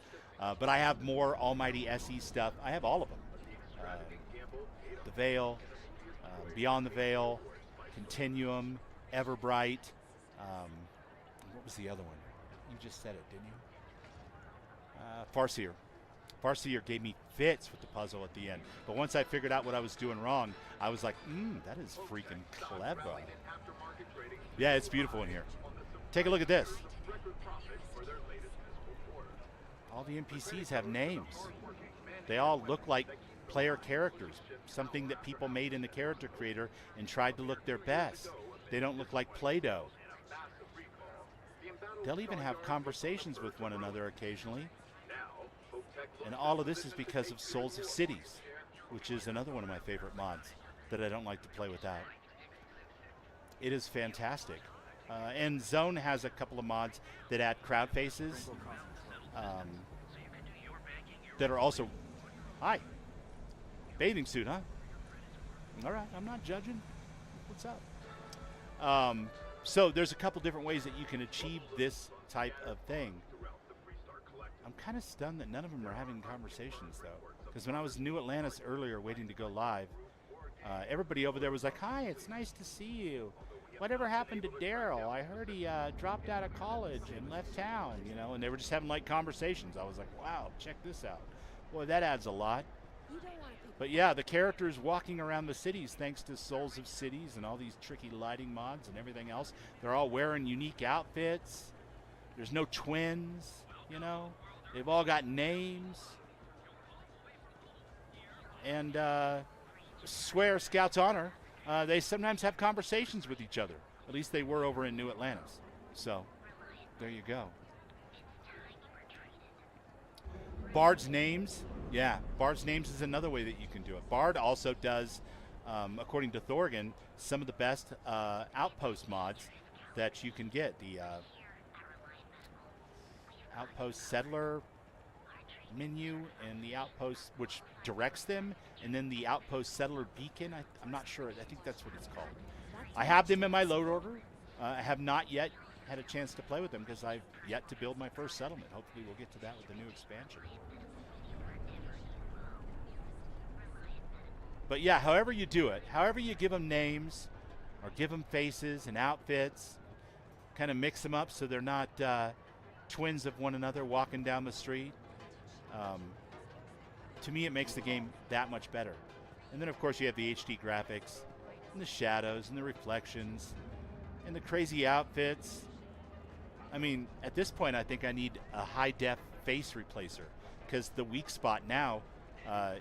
But I have more Almighty SE stuff. I have all of them. The Veil, Beyond the Veil, Continuum, Everbright. What was the other one? You just said it, didn't you? Farseer. Farseer gave me fits with the puzzle at the end. But once I figured out what I was doing wrong, I was like, that is freaking clever. Yeah, it's beautiful in here. Take a look at this. All the NPCs have names. They all look like player characters, something that people made in the character creator and tried to look their best. They don't look like Play-Doh. They'll even have conversations with one another occasionally. And all of this is because of Souls of Cities, which is another one of my favorite mods that I don't like to play without. It is fantastic. And Zone has a couple of mods that add crowd faces that are also... Hi. Bathing suit, huh? All right, I'm not judging. What's up? So there's a couple different ways that you can achieve this type of thing. I'm kind of stunned that none of them are having conversations, though. Because when I was in New Atlantis earlier waiting to go live, everybody over there was like, hi, it's nice to see you. Whatever happened to Daryl? I heard he dropped out of college and left town, you know, and they were just having like conversations. I was like, wow, check this out. Boy, that adds a lot. But yeah, the characters walking around the cities, thanks to Souls of Cities and all these tricky lighting mods and everything else, they're all wearing unique outfits. There's no twins, you know. They've all got names. And swear, Scouts Honor, they sometimes have conversations with each other. At least they were over in New Atlantis. So, there you go. Bard's Names. Yeah, Bard's Names is another way that you can do it. Bard also does, according to Thorgan, some of the best outpost mods that you can get. The Outpost Settler menu and the Outpost, which directs them, and then the Outpost Settler Beacon. I'm not sure. I think that's what it's called. I have them in my load order. I have not yet had a chance to play with them because I've yet to build my first settlement. Hopefully we'll get to that with the new expansion. But yeah, however you do it, however you give them names or give them faces and outfits, kind of mix them up so they're not twins of one another walking down the street. To me, it makes the game that much better. And then, of course, you have the HD graphics and the shadows and the reflections and the crazy outfits. I mean, at this point, I think I need a high-def face replacer because the weak spot now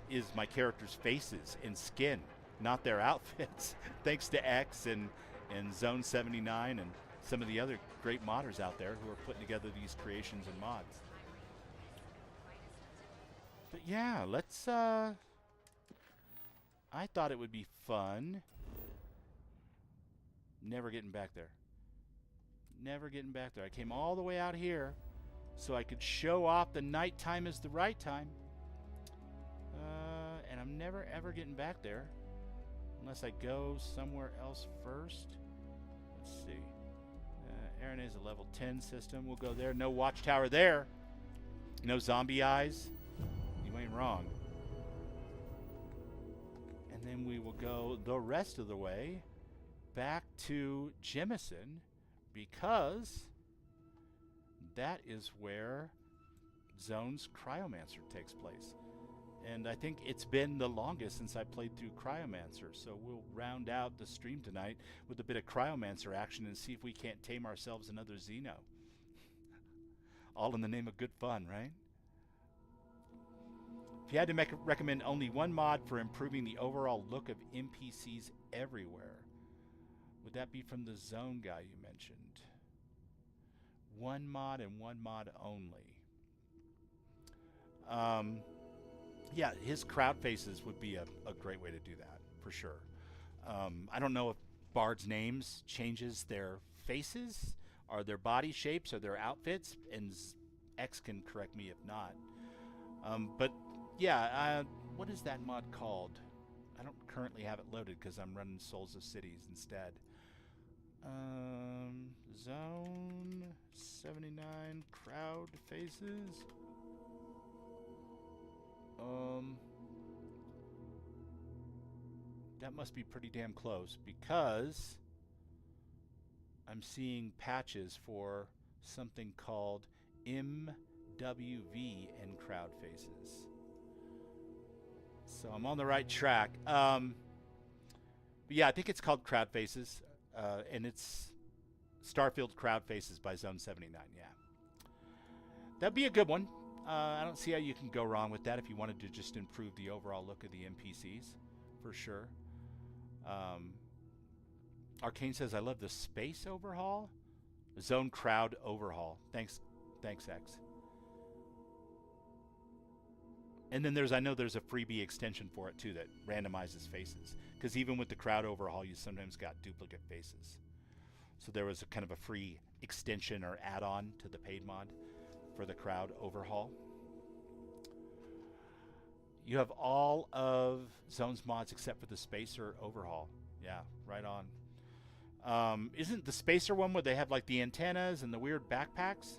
is my characters' faces and skin, not their outfits. Thanks to X and Zone 79 and some of the other great modders out there who are putting together these creations and mods. But yeah, let's, I thought it would be fun. Never getting back there. Never getting back there. I came all the way out here so I could show off the nighttime is the right time. And I'm never ever getting back there unless I go somewhere else first. Let's see. Aaron is a level 10 system. We'll go there. No watchtower there. No zombie eyes. You ain't wrong. And then we will go the rest of the way back to Jemison because that is where Zone's Cryomancer takes place. And I think it's been the longest since I played through Cryomancer, so we'll round out the stream tonight with a bit of Cryomancer action and see if we can't tame ourselves another Xeno. All in the name of good fun, right? If you had to recommend only one mod for improving the overall look of NPCs everywhere, would that be from the Zone guy you mentioned? One mod and one mod only. Yeah, his crowd faces would be a great way to do that, for sure. I don't know if Bard's Names changes their faces, or their body shapes, or their outfits, and X can correct me if not. But yeah, what is that mod called? I don't currently have it loaded because I'm running Souls of Cities instead. Zone 79 crowd faces. That must be pretty damn close because I'm seeing patches for something called MWV and crowd faces. So I'm on the right track. But yeah, I think it's called Crowd Faces, and it's Starfield Crowd Faces by Zone 79. Yeah, that'd be a good one. I don't see how you can go wrong with that if you wanted to just improve the overall look of the NPCs, for sure. Arcane says, I love the space overhaul. Zone crowd overhaul. Thanks, X. And then I know there's a freebie extension for it too that randomizes faces. Because even with the crowd overhaul, you sometimes got duplicate faces. So there was a kind of a free extension or add-on to the paid mod for the crowd overhaul. You have all of Zone's mods except for the spacer overhaul. Yeah, right on. Isn't the spacer one where they have like the antennas and the weird backpacks?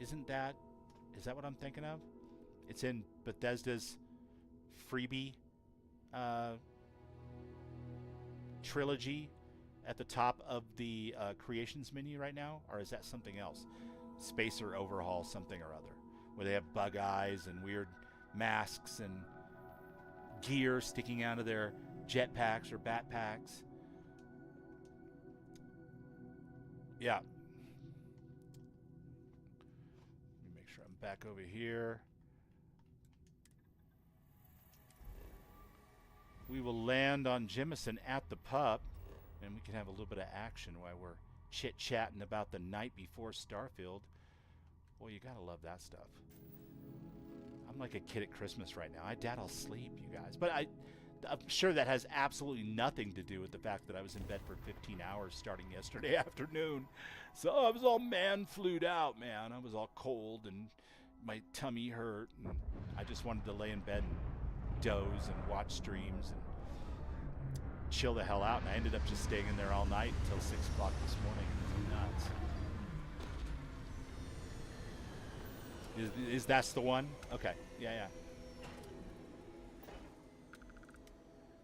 Is that what I'm thinking of? It's in Bethesda's freebie trilogy at the top of the creations menu right now? Or is that something else? Spacer overhaul something or other, where they have bug eyes and weird masks and gear sticking out of their jetpacks or batpacks. Yeah. Let me make sure I'm back over here. We will land on Jemison at the pup, and we can have a little bit of action while we're chit-chatting about the night before Starfield. Boy, you gotta love that stuff. I'm like a kid at Christmas right now. I doubt I'll sleep, you guys. But I'm sure that has absolutely nothing to do with the fact that I was in bed for 15 hours starting yesterday afternoon. So I was all man-flued out, man. I was all cold, and my tummy hurt, and I just wanted to lay in bed and doze and watch streams and chill the hell out. And I ended up just staying in there all night until 6 o'clock this morning. It was nuts. Is that's the one? Okay. Yeah.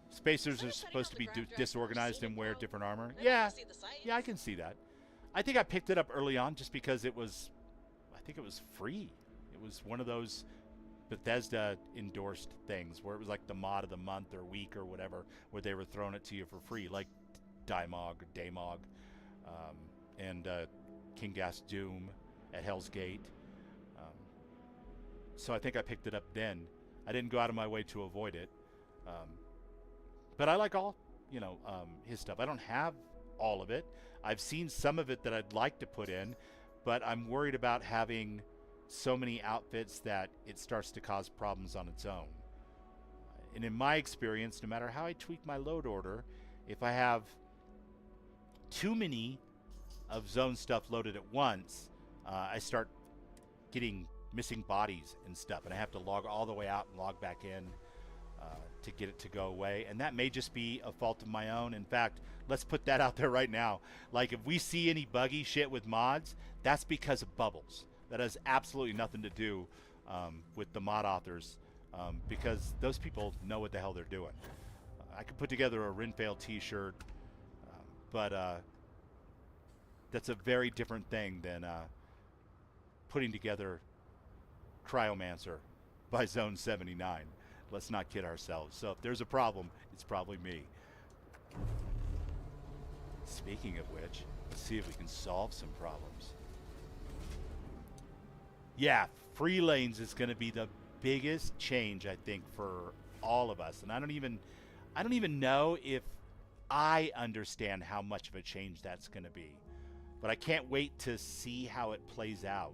Spacers are supposed to be disorganized and wear different armor. Yeah, I can see that. I think I picked it up early on just because it was, I think it was free. It was one of those Bethesda endorsed things where it was like the mod of the month or week or whatever, where they were throwing it to you for free, like Daymog or Daymog, and King Gas Doom at Hell's Gate. So I think I picked it up then. I didn't go out of my way to avoid it. But I like all, his stuff. I don't have all of it. I've seen some of it that I'd like to put in, but I'm worried about having so many outfits that it starts to cause problems on its own. And in my experience, no matter how I tweak my load order, if I have too many of Zone stuff loaded at once, I start getting missing bodies and stuff, and I have to log all the way out and log back in to get it to go away. And that may just be a fault of my own. In fact, let's put that out there right now. Like, if we see any buggy shit with mods, that's because of bubbles. That has absolutely nothing to do with the mod authors, because those people know what the hell they're doing. I could put together a Renfail t-shirt, but that's a very different thing than putting together Cryomancer by Zone 79. Let's not kid ourselves. So if there's a problem, it's probably me. Speaking of which, let's see if we can solve some problems. Yeah, free lanes is going to be the biggest change, I think, for all of us. And I don't even know if I understand how much of a change that's going to be. But I can't wait to see how it plays out.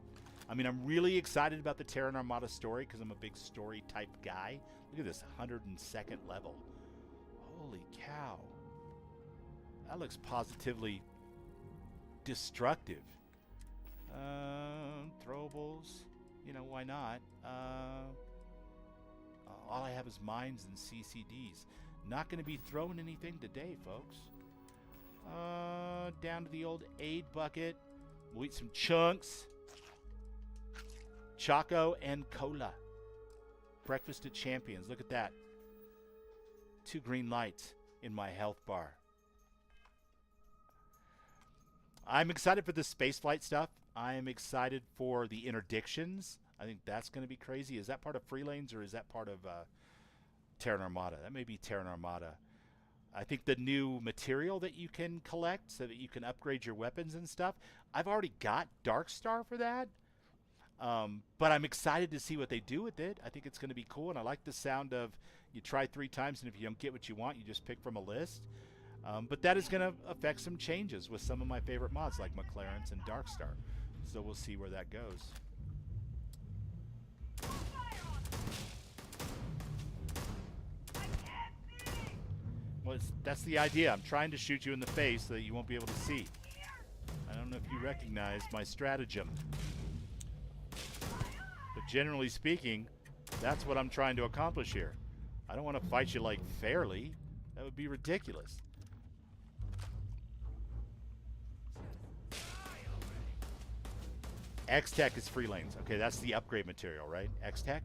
I mean, I'm really excited about the Terran Armada story because I'm a big story type guy. Look at this, 102nd level. Holy cow. That looks positively destructive. Throwables, why not? All I have is mines and CCDs. Not going to be throwing anything today, folks. Down to the old aid bucket. We'll eat some chunks. Choco and cola. Breakfast at Champions. Look at that. 2 green lights in my health bar. I'm excited for the spaceflight stuff. I'm excited for the interdictions. I think that's going to be crazy. Is that part of Free Lanes or is that part of Terran Armada. That may be Terran Armada. I think the new material that you can collect so that you can upgrade your weapons and stuff. I've already got Dark Star for that. But I'm excited to see what they do with it. I think it's going to be cool, and I like the sound of you try 3 times, and if you don't get what you want, you just pick from a list. But that is going to affect some changes with some of my favorite mods, like McLaren's and Dark Star. So we'll see where that goes. Well, that's the idea. I'm trying to shoot you in the face so that you won't be able to see. I don't know if you recognize my stratagem. But generally speaking, that's what I'm trying to accomplish here. I don't want to fight you, like, fairly. That would be ridiculous. X-Tech is free lanes. Okay, that's the upgrade material, right? X-Tech?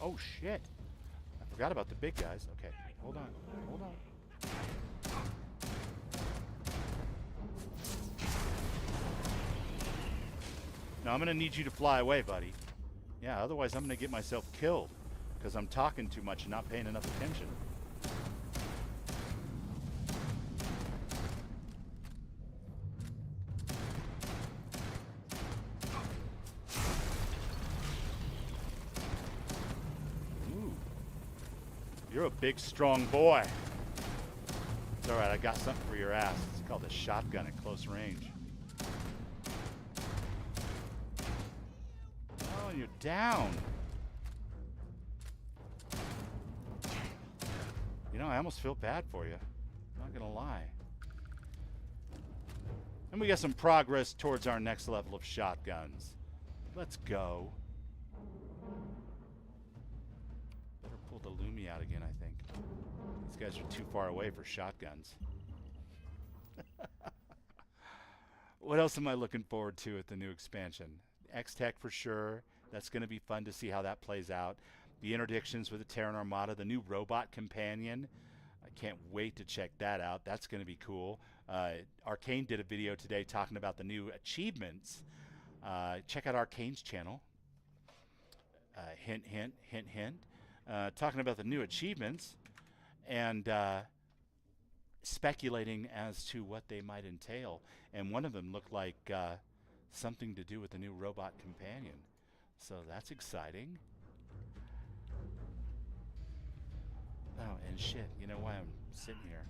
Oh, shit. I forgot about the big guys. Okay, hold on. Hold on. Now, I'm going to need you to fly away, buddy. Yeah, otherwise I'm going to get myself killed because I'm talking too much and not paying enough attention. Ooh. You're a big, strong boy. It's all right, I got something for your ass. It's called a shotgun at close range. Oh, you're down. You know, I almost feel bad for you. I'm not gonna lie. And we got some progress towards our next level of shotguns. Let's go. Better pull the Lumi out again, I think. These guys are too far away for shotguns. What else am I looking forward to at the new expansion? X-Tech for sure. That's going to be fun to see how that plays out. The interdictions with the Terran Armada, the new robot companion. I can't wait to check that out. That's going to be cool. Arcane did a video today talking about the new achievements. Check out Arcane's channel. Hint, hint, hint, hint. Talking about the new achievements and speculating as to what they might entail. And one of them looked like something to do with the new robot companion. So that's exciting. Oh, and shit, you know why I'm sitting here?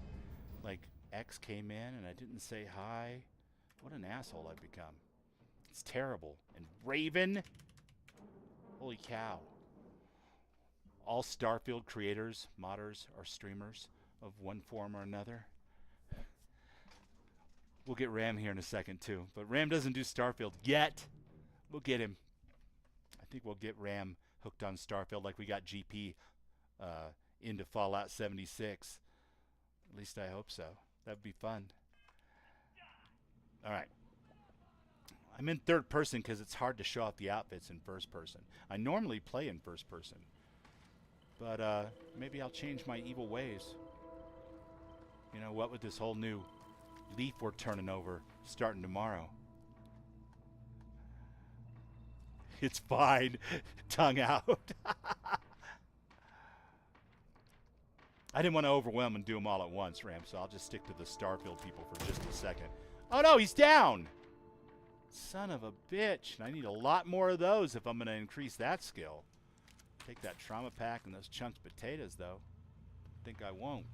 Like, X came in and I didn't say hi. What an asshole I've become. It's terrible. And Raven? Holy cow. All Starfield creators, modders, or streamers of one form or another. We'll get Ram here in a second too. But Ram doesn't do Starfield yet. We'll get him. I think we'll get Ram hooked on Starfield like we got GP into Fallout 76. At least I hope so. That'd be fun. All right. I'm in third person because it's hard to show off the outfits in first person. I normally play in first person. But maybe I'll change my evil ways. You know, what with this whole new leaf we're turning over starting tomorrow. It's fine. Tongue out. I didn't want to overwhelm and do them all at once, Ram, so I'll just stick to the Starfield people for just a second. Oh, no, he's down. Son of a bitch. And I need a lot more of those if I'm going to increase that skill. Take that trauma pack and those chunks potatoes, though. Think I won't.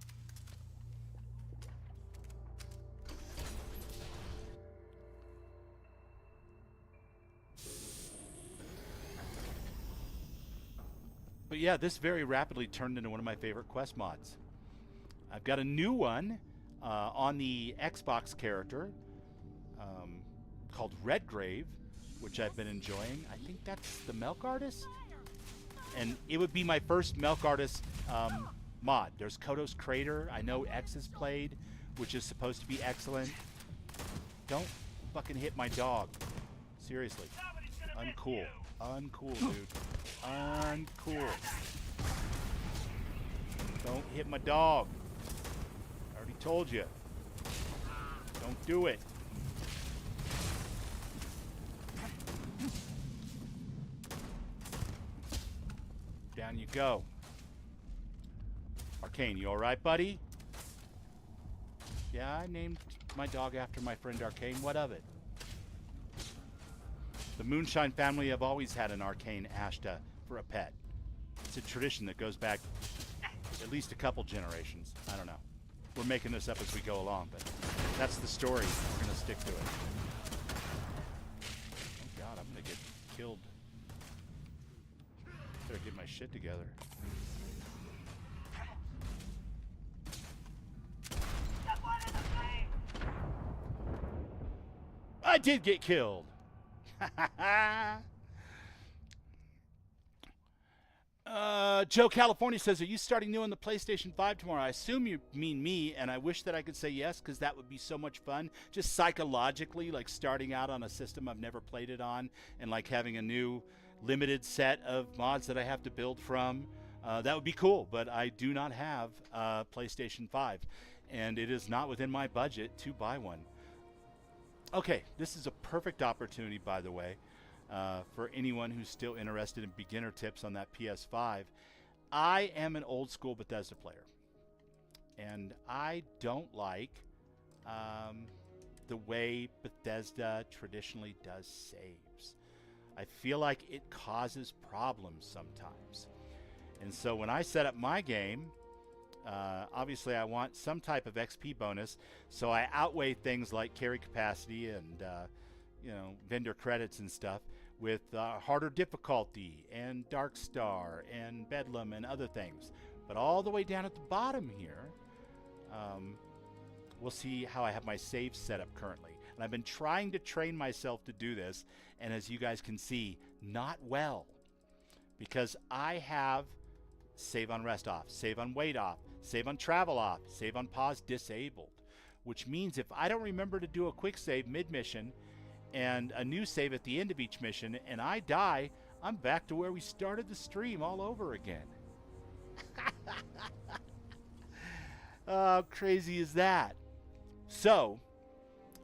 But yeah, this very rapidly turned into one of my favorite quest mods. I've got a new one on the Xbox character called Redgrave, which I've been enjoying. I think that's the Milk Artist. And it would be my first Milk Artist mod. There's Kodos Crater. I know X has played, which is supposed to be excellent. Don't fucking hit my dog. Seriously. Uncool. Uncool, dude. Uncool. Don't hit my dog. I already told you. Don't do it. Down you go. Arcane, you alright, buddy? Yeah, I named my dog after my friend Arcane. What of it? The Moonshine family have always had an Arcane Ashta for a pet. It's a tradition that goes back at least a couple generations. I don't know. We're making this up as we go along, but that's the story. We're going to stick to it. Oh god, I'm going to get killed. Better get my shit together. I did get killed. Joe California says, are you starting new on the PlayStation 5 tomorrow? I assume you mean me, and I wish that I could say yes, because that would be so much fun. Just psychologically, like starting out on a system I've never played it on, and like having a new limited set of mods that I have to build from. That would be cool, but I do not have a PlayStation 5, and it is not within my budget to buy one. Okay, this is a perfect opportunity, by the way, for anyone who's still interested in beginner tips on that PS5. I am an old school Bethesda player, and I don't like the way Bethesda traditionally does saves. I feel like it causes problems sometimes. And so when I set up my game, obviously I want some type of XP bonus, so I outweigh things like carry capacity and vendor credits and stuff with harder difficulty and Dark Star and Bedlam and other things. But all the way down at the bottom here, we'll see how I have my save set up currently. And I've been trying to train myself to do this, and as you guys can see, not well. Because I have save on rest off, save on wait off, save on travel off, save on pause disabled. Which means if I don't remember to do a quick save mid-mission and a new save at the end of each mission and I die, I'm back to where we started the stream all over again. How crazy is that? So,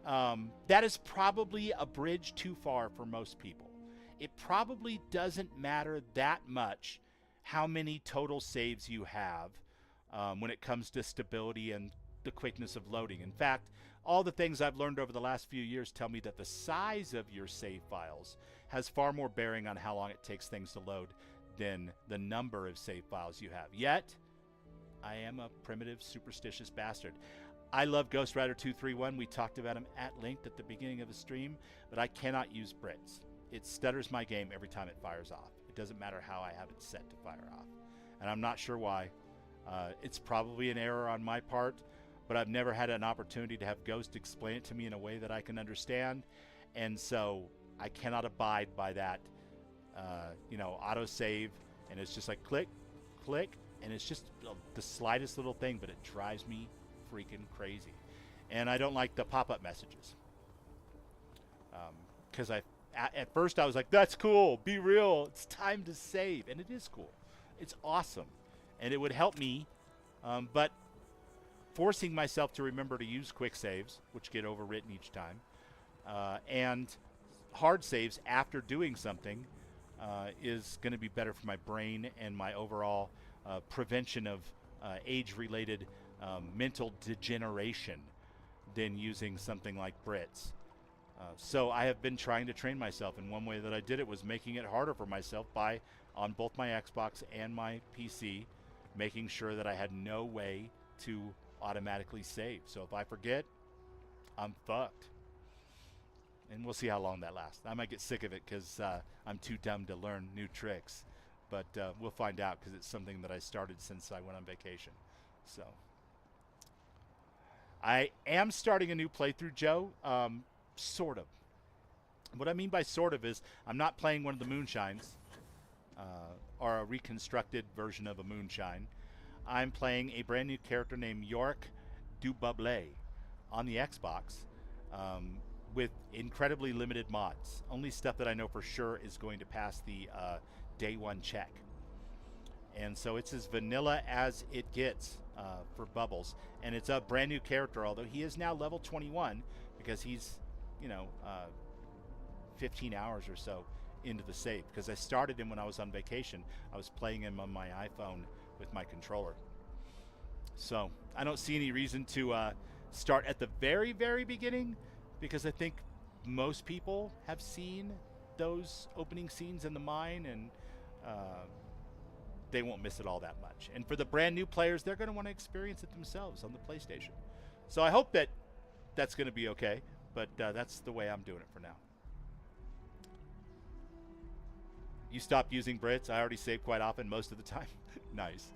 that is probably a bridge too far for most people. It probably doesn't matter that much how many total saves you have when it comes to stability and the quickness of loading. In fact, all the things I've learned over the last few years tell me that the size of your save files has far more bearing on how long it takes things to load than the number of save files you have. Yet, I am a primitive, superstitious bastard. I love Ghost Rider 231. We talked about him at length at the beginning of the stream, but I cannot use Brits. It stutters my game every time it fires off. It doesn't matter how I have it set to fire off. And I'm not sure why. It's probably an error on my part, but I've never had an opportunity to have Ghost explain it to me in a way that I can understand. And so I cannot abide by that, autosave. And it's just like click, click, and it's just the slightest little thing, but it drives me freaking crazy. And I don't like the pop-up messages. Because at first I was like, that's cool, be real, it's time to save. And it is cool. It's awesome. And it would help me, but forcing myself to remember to use quick saves, which get overwritten each time, and hard saves after doing something is going to be better for my brain and my overall prevention of age-related mental degeneration than using something like Brits. So I have been trying to train myself, and one way that I did it was making it harder for myself by, on both my Xbox and my PC, making sure that I had no way to automatically save. So if I forget, I'm fucked. And we'll see how long that lasts. I might get sick of it because I'm too dumb to learn new tricks. But we'll find out because it's something that I started since I went on vacation. So I am starting a new playthrough, Joe. Sort of. What I mean by sort of is I'm not playing one of the Moonshines or a reconstructed version of a Moonshine. I'm playing a brand new character named York Dubable on the Xbox with incredibly limited mods. Only stuff that I know for sure is going to pass the day one check. And so it's as vanilla as it gets for Bubbles. And it's a brand new character, although he is now level 21 because he's 15 hours or so into the save, because I started him when I was on vacation. I was playing him on my iPhone with my controller. So I don't see any reason to start at the very, very beginning, because I think most people have seen those opening scenes in the mine, and they won't miss it all that much. And for the brand new players, they're going to want to experience it themselves on the PlayStation. So I hope that that's going to be okay, but that's the way I'm doing it for now. You stopped using Brits? I already save quite often most of the time. Nice.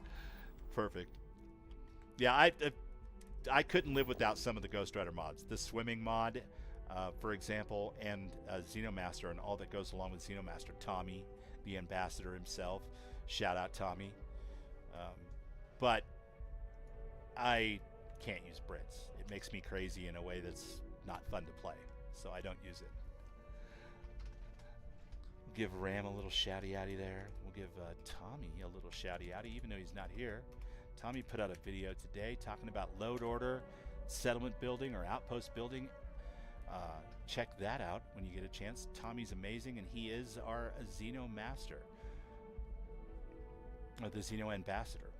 Perfect. Yeah, I couldn't live without some of the Ghost Rider mods. The swimming mod, for example, and Xenomaster and all that goes along with Xenomaster. Tommy, the ambassador himself. Shout out Tommy. But I can't use Brits. It makes me crazy in a way that's not fun to play. So I don't use it. Give Ram a little shouty-outy there. We'll give Tommy a little shouty-outy, even though he's not here. Tommy put out a video today talking about load order, settlement building, or outpost building. Check that out when you get a chance. Tommy's amazing, and he is our Xeno Master. Or the Xeno Ambassador.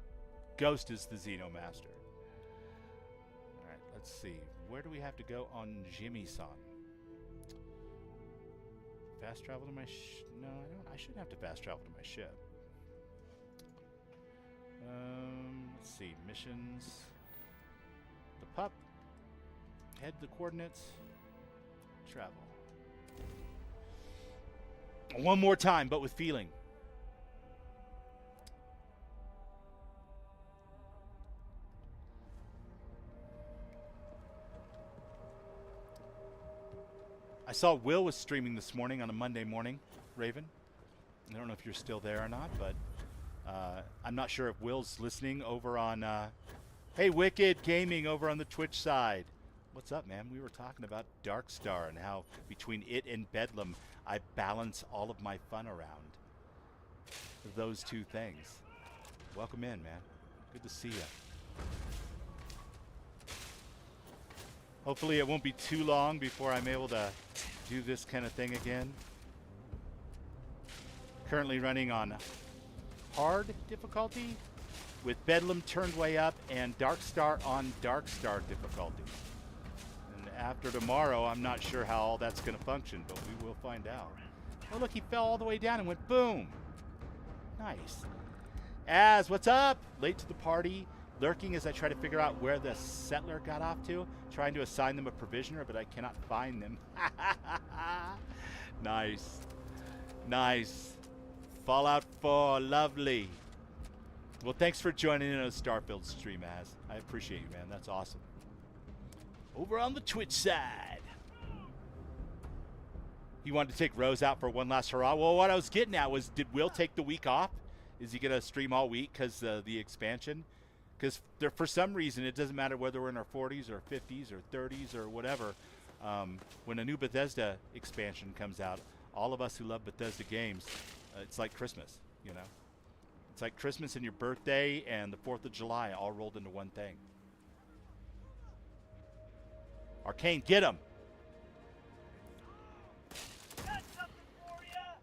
Ghost is the Xeno Master. Alright, let's see. Where do we have to go on Jimmy-san? Fast travel to my no, I don't. I shouldn't have to fast travel to my ship. Let's see. Missions. The pup. Head the coordinates. Travel. One more time, but with feeling. I saw Will was streaming this morning on a Monday morning, Raven. I don't know if you're still there or not, but I'm not sure if Will's listening over on, hey, Wicked Gaming over on the Twitch side. What's up, man? We were talking about Darkstar and how between it and Bedlam, I balance all of my fun around those two things. Welcome in, man. Good to see you. Hopefully it won't be too long before I'm able to do this kind of thing again. Currently running on hard difficulty with Bedlam turned way up and Darkstar on Darkstar difficulty. And after tomorrow, I'm not sure how all that's going to function, but we will find out. Oh, look, he fell all the way down and went boom. Nice. Az, what's up? Late to the party. Lurking as I try to figure out where the settler got off to. Trying to assign them a provisioner, but I cannot find them. Nice. Nice. Fallout 4, lovely. Well, thanks for joining in on Starfield stream, Az. I appreciate you, man. That's awesome. Over on the Twitch side. He wanted to take Rose out for one last hurrah. Well, what I was getting at was, did Will take the week off? Is he going to stream all week because the expansion? Because for some reason, it doesn't matter whether we're in our 40s or 50s or 30s or whatever. When a new Bethesda expansion comes out, all of us who love Bethesda games, it's like Christmas, you know? It's like Christmas and your birthday and the 4th of July all rolled into one thing. Arcane, get him!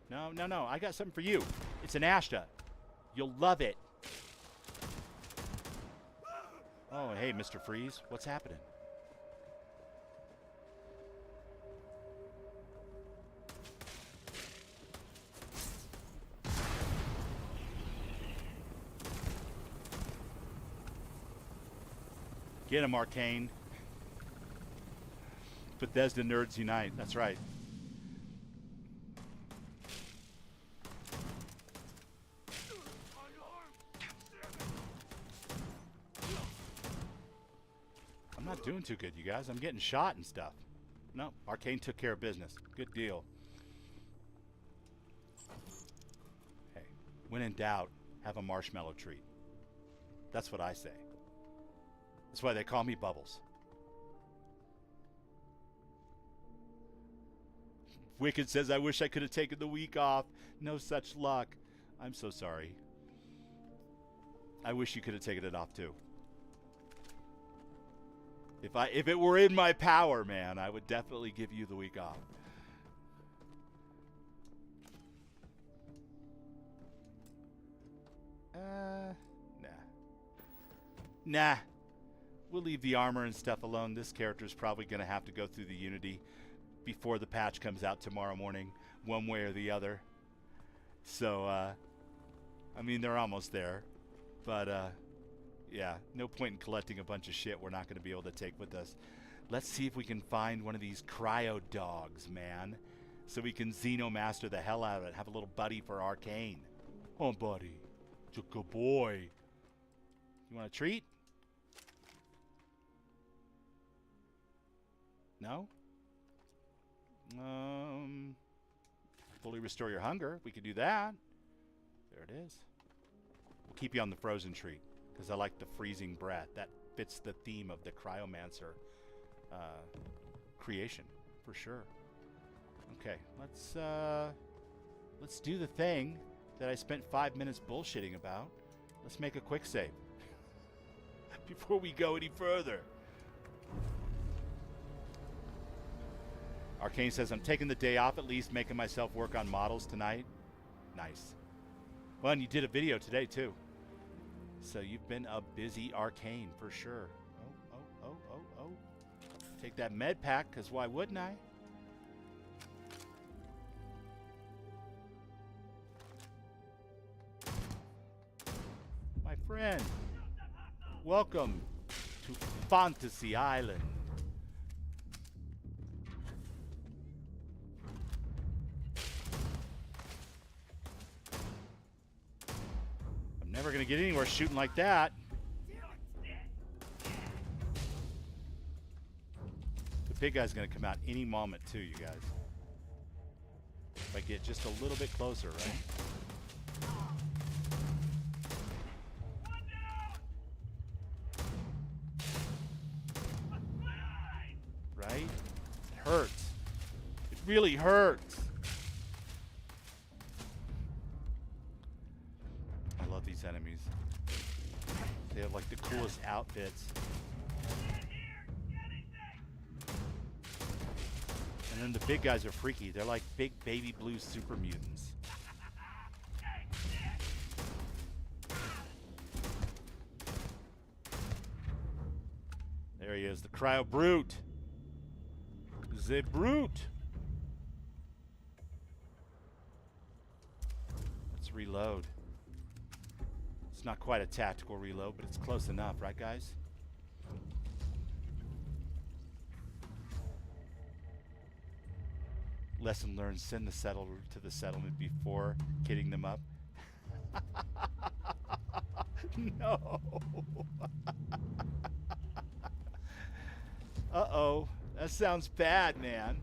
No, no, no. I got something for you. It's an Ashta. You'll love it. Oh, hey, Mr. Freeze. What's happening? Get him, Arcane. Bethesda nerds unite. That's right. I'm not doing too good, you guys. I'm getting shot and stuff. No, Arcane took care of business. Good deal. Hey, when in doubt, have a marshmallow treat. That's what I say. That's why they call me Bubbles. Wicked says, I wish I could have taken the week off. No such luck. I'm so sorry. I wish you could have taken it off too. If it were in my power, man, I would definitely give you the week off. Nah. We'll leave the armor and stuff alone. This character's probably going to have to go through the Unity before the patch comes out tomorrow morning, one way or the other. So, I mean, they're almost there. But, yeah, no point in collecting a bunch of shit we're not going to be able to take with us. Let's see if we can find one of these cryo dogs, man. So we can Xenomaster the hell out of it. Have a little buddy for Arcane. Oh, buddy. It's a good boy. You want a treat? No? Fully restore your hunger. We could do that. There it is. We'll keep you on the frozen treat because I like the freezing breath. That fits the theme of the Cryomancer creation for sure. Okay, let's do the thing that I spent 5 minutes bullshitting about. Let's make a quick save before we go any further. Arcane says, I'm taking the day off at least, making myself work on models tonight. Nice. Well, and you did a video today, too. So you've been a busy Arcane, for sure. Oh. Take that med pack, because why wouldn't I? My friend, welcome to Fantasy Island. Never gonna get anywhere shooting like that. The big guy's gonna come out any moment too, you guys. If I get just a little bit closer, right? Right? It hurts. It really hurts. These enemies. They have like the coolest outfits. And then the big guys are freaky. They're like big baby blue super mutants. There he is, the Cryo Brute. The Brute. Let's reload. It's not quite a tactical reload, but it's close enough, right, guys? Lesson learned, send the settler to the settlement before kidding them up. No. Uh-oh. That sounds bad, man.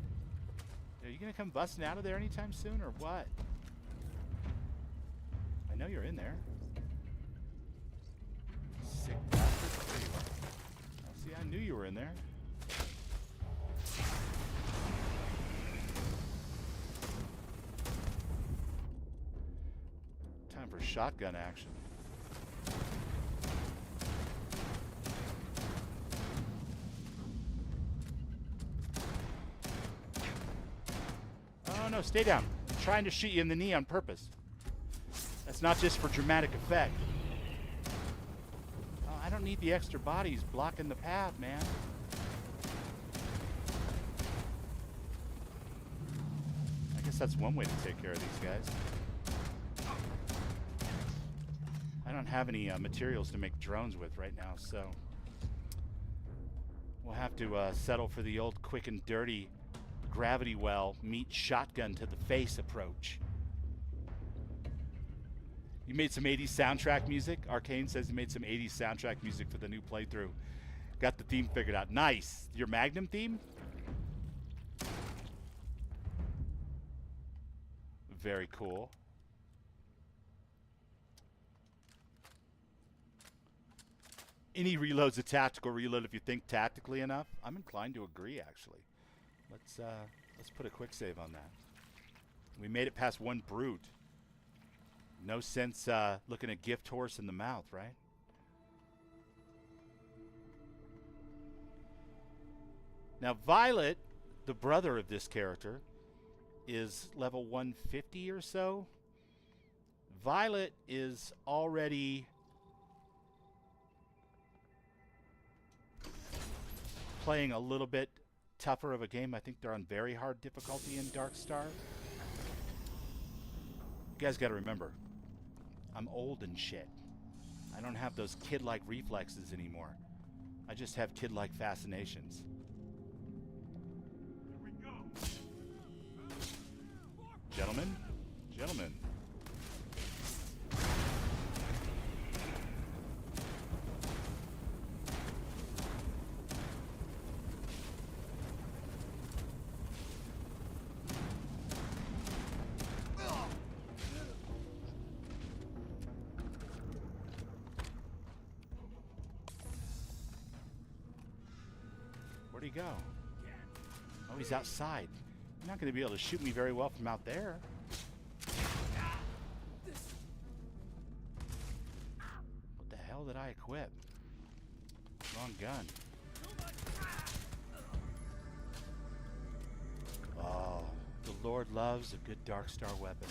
Are you going to come busting out of there anytime soon, or what? I know you're in there. Sick bastard. There you are. Oh, see, I knew you were in there. Time for shotgun action. Oh no, stay down. I'm trying to shoot you in the knee on purpose. That's not just for dramatic effect. I don't need the extra bodies blocking the path, man. I guess that's one way to take care of these guys. I don't have any materials to make drones with right now, so we'll have to settle for the old quick and dirty gravity well meet shotgun to the face approach. You made some 80s soundtrack music? Arcane says he made some 80s soundtrack music for the new playthrough. Got the theme figured out. Nice. Your Magnum theme? Very cool. Any reload's a tactical reload if you think tactically enough. I'm inclined to agree, actually. Let's put a quick save on that. We made it past one brute. No sense looking a gift horse in the mouth, right? Now, Violet, the brother of this character, is level 150 or so. Violet is already playing a little bit tougher of a game. I think they're on very hard difficulty in Dark Star. You guys got to remember, I'm old and shit. I don't have those kid-like reflexes anymore. I just have kid-like fascinations. Gentlemen, gentlemen. Where'd he go? Oh, he's outside. You're not going to be able to shoot me very well from out there. What the hell did I equip? Wrong gun. Oh, the Lord loves a good Dark Star weapon.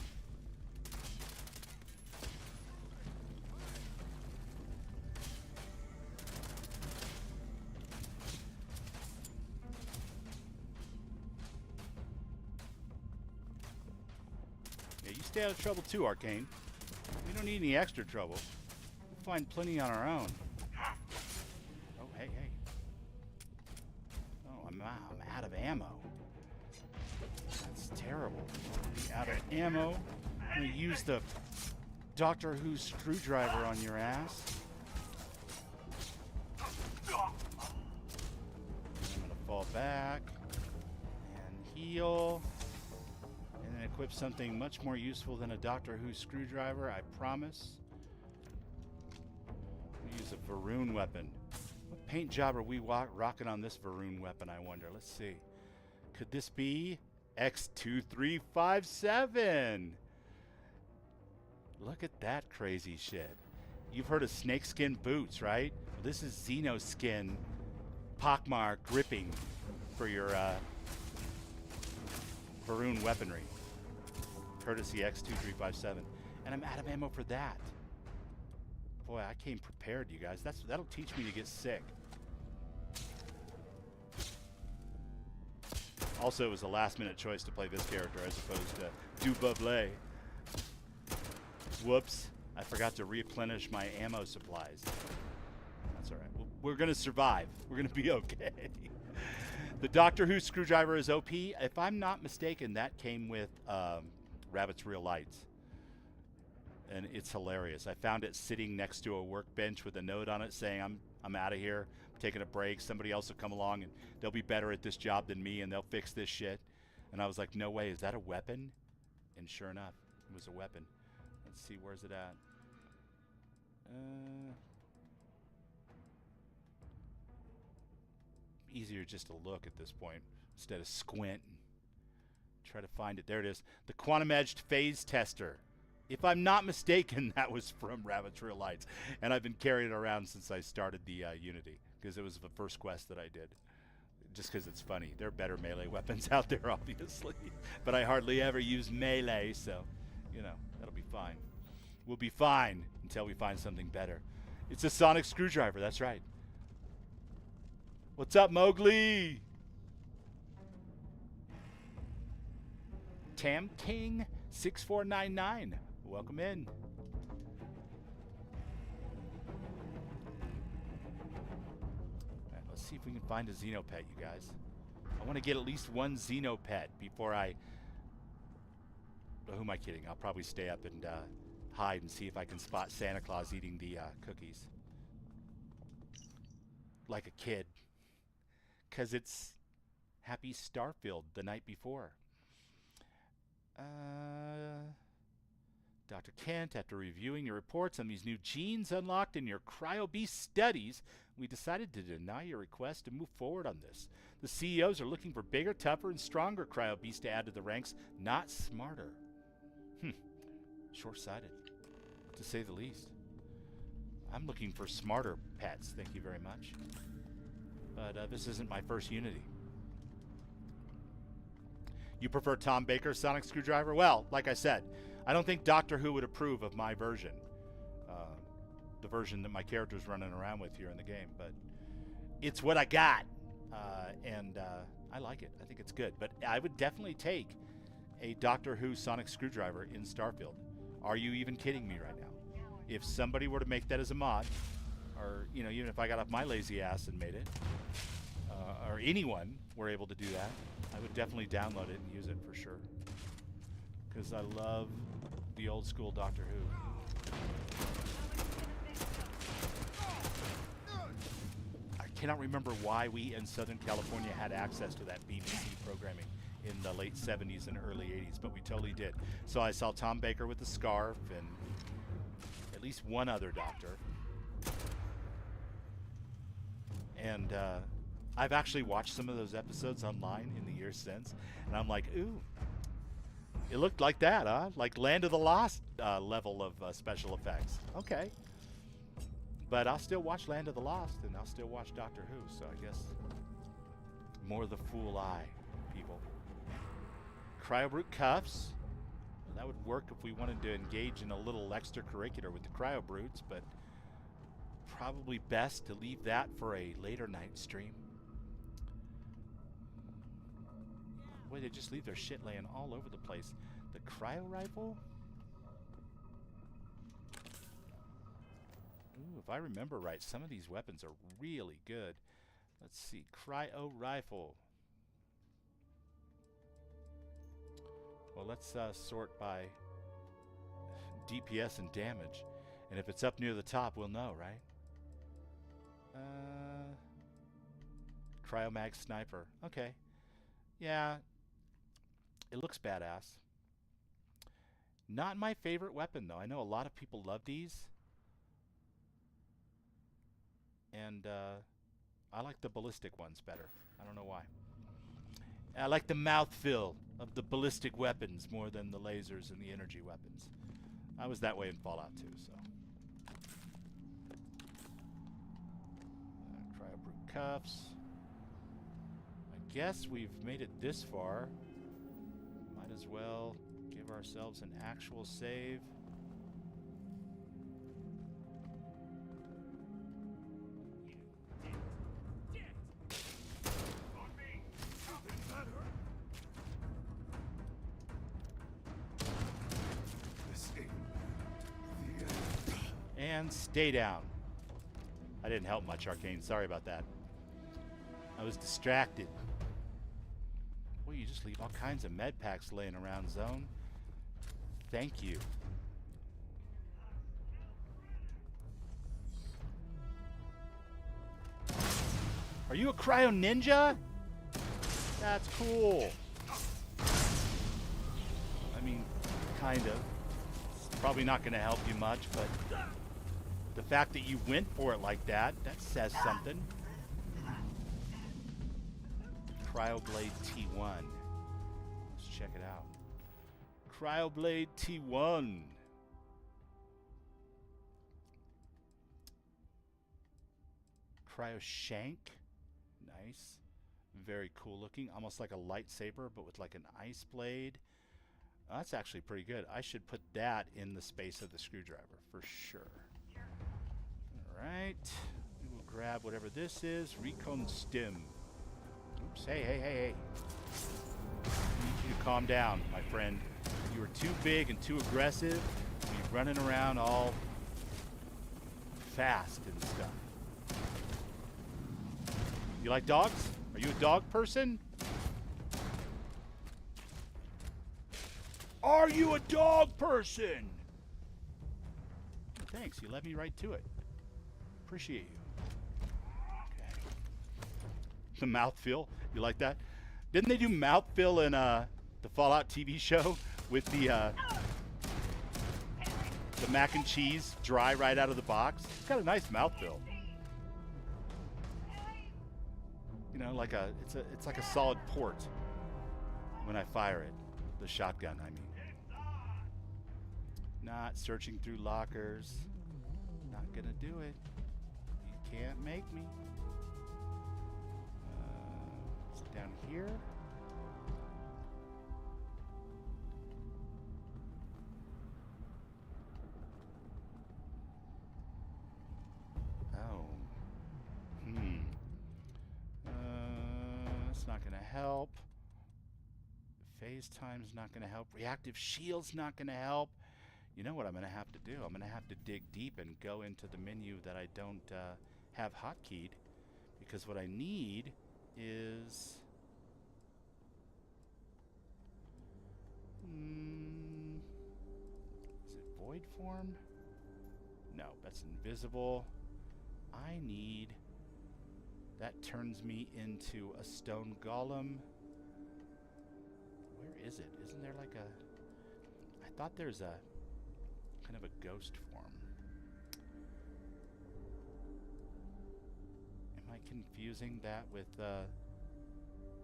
Stay out of trouble too, Arcane. We don't need any extra trouble. We'll find plenty on our own. Oh, hey, hey. Oh, I'm out of ammo. That's terrible. Out of ammo. I'm gonna use the Doctor Who screwdriver on your ass. I'm gonna fall back and heal. And equip something much more useful than a Doctor Who screwdriver, I promise. We use a Varun weapon. What paint job are we rocking on this Varun weapon, I wonder? Let's see. Could this be X2357? Look at that crazy shit. You've heard of snakeskin boots, right? Well, this is Xenoskin Pockmar gripping for your Varun weaponry. Courtesy X2357. And I'm out of ammo for that. Boy, I came prepared, you guys. That'll teach me to get sick. Also, it was a last-minute choice to play this character as opposed to Dububle. Whoops. I forgot to replenish my ammo supplies. That's all right. We're going to survive. We're going to be okay. The Doctor Who screwdriver is OP. If I'm not mistaken, that came with Rabbit's Real Lights. And it's hilarious. I found it sitting next to a workbench with a note on it saying, I'm out of here. I'm taking a break. Somebody else will come along and they'll be better at this job than me and they'll fix this shit. And I was like, no way. Is that a weapon? And sure enough, it was a weapon. Let's see. Where's it at? Easier just to look at this point instead of squint and try to find it. There it is. The Quantum Edged Phase Tester. If I'm not mistaken, that was from Rabbit's Real Lights. And I've been carrying it around since I started the Unity, because it was the first quest that I did. Just because it's funny. There are better melee weapons out there, obviously. But I hardly ever use melee, so, you know, that'll be fine. We'll be fine until we find something better. It's a sonic screwdriver, that's right. What's up, Mowgli? Tam King 6499. Welcome in. Right, let's see if we can find a Xenopet, you guys. I want to get at least one Xenopet before I... Oh, who am I kidding? I'll probably stay up and hide and see if I can spot Santa Claus eating the cookies. Like a kid. Because it's Happy Starfield the night before. Dr. Kent, after reviewing your reports on these new genes unlocked in your cryo-beast studies, we decided to deny your request and move forward on this. The CEOs are looking for bigger, tougher, and stronger cryo-beasts to add to the ranks, not smarter. Short-sighted, to say the least. I'm looking for smarter pets, thank you very much. But this isn't my first Unity. You prefer Tom Baker's sonic screwdriver? Well, like I said, I don't think Doctor Who would approve of my version. The version that my character's running around with here in the game. But it's what I got. and I like it. I think it's good. But I would definitely take a Doctor Who sonic screwdriver in Starfield. Are you even kidding me right now? If somebody were to make that as a mod, or even if I got off my lazy ass and made it, or anyone were able to do that, I would definitely download it and use it for sure. Because I love the old school Doctor Who. I cannot remember why we in Southern California had access to that BBC programming in the late 70s and early 80s, but we totally did. So I saw Tom Baker with the scarf and at least one other doctor. And I've actually watched some of those episodes online in the years since, and I'm like, ooh, it looked like that, huh? Like Land of the Lost level of special effects. Okay. But I'll still watch Land of the Lost, and I'll still watch Doctor Who, so I guess more the fool eye, people. Cryobrute cuffs. Well, that would work if we wanted to engage in a little extracurricular with the cryobrutes, but probably best to leave that for a later night stream. Boy, they just leave their shit laying all over the place. The cryo rifle? Ooh, if I remember right, some of these weapons are really good. Let's see, cryo rifle. Well, let's sort by DPS and damage. And if it's up near the top, we'll know, right? Cryomag sniper. Okay. Yeah. It looks badass. Not my favorite weapon, though. I know a lot of people love these. And I like the ballistic ones better. I don't know why. I like the mouthfeel of the ballistic weapons more than the lasers and the energy weapons. I was that way in Fallout 2, so. Cryobrute cuffs. I guess we've made it this far. Might as well give ourselves an actual save. And stay down. I didn't help much, Arcane. Sorry about that. I was distracted. Boy, you just leave all kinds of med packs laying around, Zone. Thank you. Are you a cryo ninja? That's cool. I mean, kind of. It's probably not going to help you much, but the fact that you went for it like that, that says something. Cryoblade T1. Let's check it out. Cryoblade T1. Cryoshank. Nice. Very cool looking. Almost like a lightsaber, but with like an ice blade. Oh, that's actually pretty good. I should put that in the space of the screwdriver for sure. Alright. We will grab whatever this is. Recon Stim. Oops. Hey, hey, hey, hey. I need you to calm down, my friend. You are too big and too aggressive to be running around all fast and stuff. You like dogs? Are you a dog person? Are you a dog person? Thanks, you led me right to it. Appreciate you. Okay. The mouthfeel, you like that? Didn't they do mouthfeel in the Fallout TV show with the mac and cheese dry right out of the box? It's got a nice mouthfeel. You know, like it's like a solid port when I fire it. The shotgun, I mean. Not searching through lockers. Not gonna do it. You can't make me. Is it down here? Oh. not going to help. Phase time's not going to help. Reactive shield's not going to help. You know what I'm going to have to do? I'm going to have to dig deep and go into the menu that I don't have hotkeyed, because what I need is... is it void form? No, that's invisible. I need... That turns me into a stone golem. Where is it? Isn't there like a... I thought there's a kind of a ghost form. Am I confusing that with the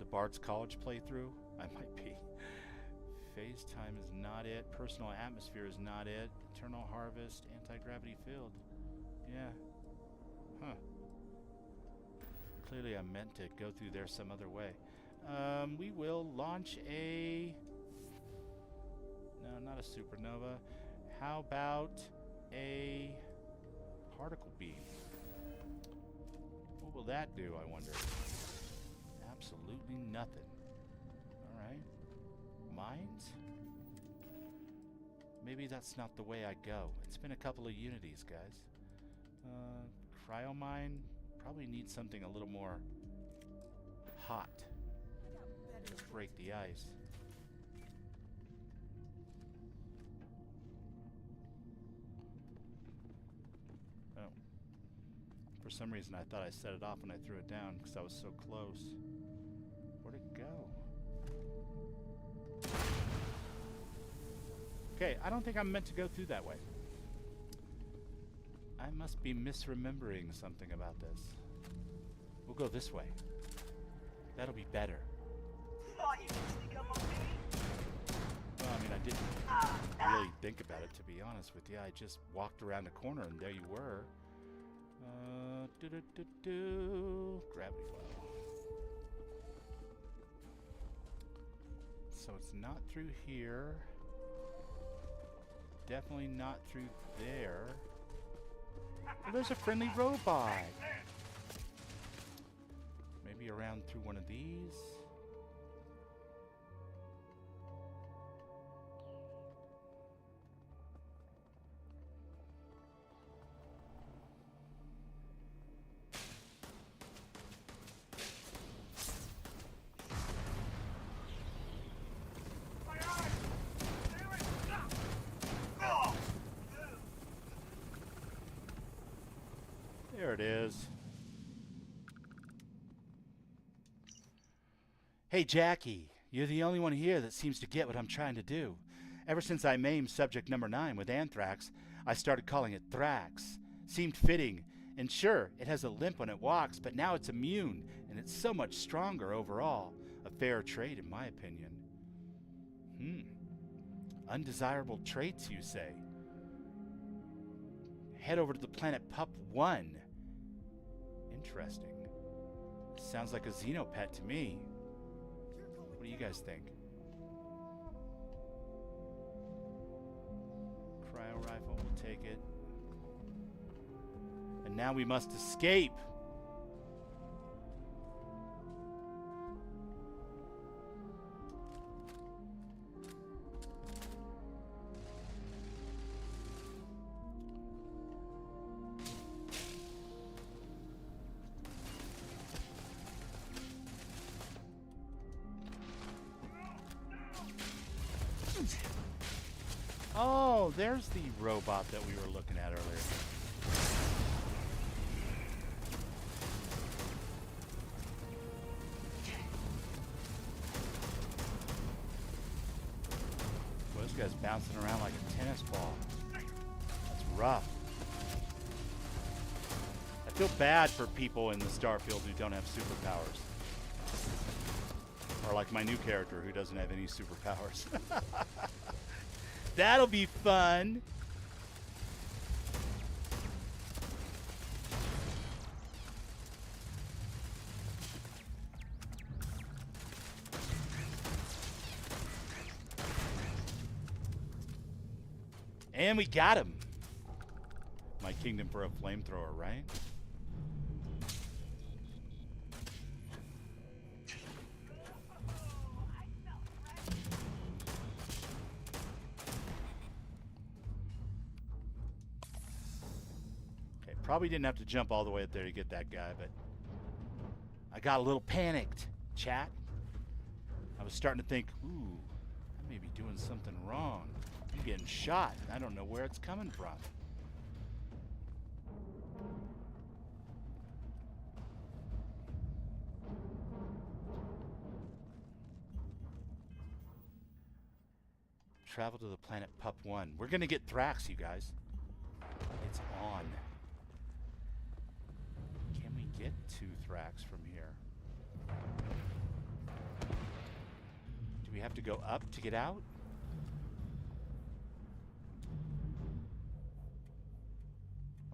Bard's College playthrough? I might be. Phase time is not it. Personal atmosphere is not it. Eternal harvest, anti-gravity field. Yeah. Huh. Clearly I meant to go through there some other way. We will launch a... No, not a supernova. How about a particle beam? What will that do, I wonder? Absolutely nothing. Alright. Mines? Maybe that's not the way I go. It's been a couple of unities, guys. Cryomine? Probably need something a little more hot. Let's break the ice. Oh. For some reason I thought I set it off when I threw it down because I was so close. Where'd it go? Okay, I don't think I'm meant to go through that way. I must be misremembering something about this. We'll go this way. That'll be better. Well, I mean, I didn't really think about it, to be honest with you. I just walked around the corner and there you were. Gravity well. So it's not through here. Definitely not through there. Oh, there's a friendly robot. Maybe around through one of these. There it is. Hey, Jackie, you're the only one here that seems to get what I'm trying to do. Ever since I maimed subject number 9 with anthrax, I started calling it Thrax. Seemed fitting, and sure, it has a limp when it walks, but now it's immune, and it's so much stronger overall. A fair trade, in my opinion. Undesirable traits, you say? Head over to the planet Pup 1. Interesting. Sounds like a xenopet to me. What do you guys think? Cryo rifle, we'll take it. And now we must escape. Oh, there's the robot that we were looking at earlier. Well, this guy's bouncing around like a tennis ball. That's rough. I feel bad for people in the Starfield who don't have superpowers. Or like my new character who doesn't have any superpowers. That'll be fun. And we got him. My kingdom for a flamethrower, right? Probably didn't have to jump all the way up there to get that guy, but I got a little panicked, chat. I was starting to think, ooh, I may be doing something wrong. I'm getting shot. I don't know where it's coming from. Travel to the planet Pup 1. We're going to get Thrax, you guys. It's on. Can we get to Thrax from here? Do we have to go up to get out?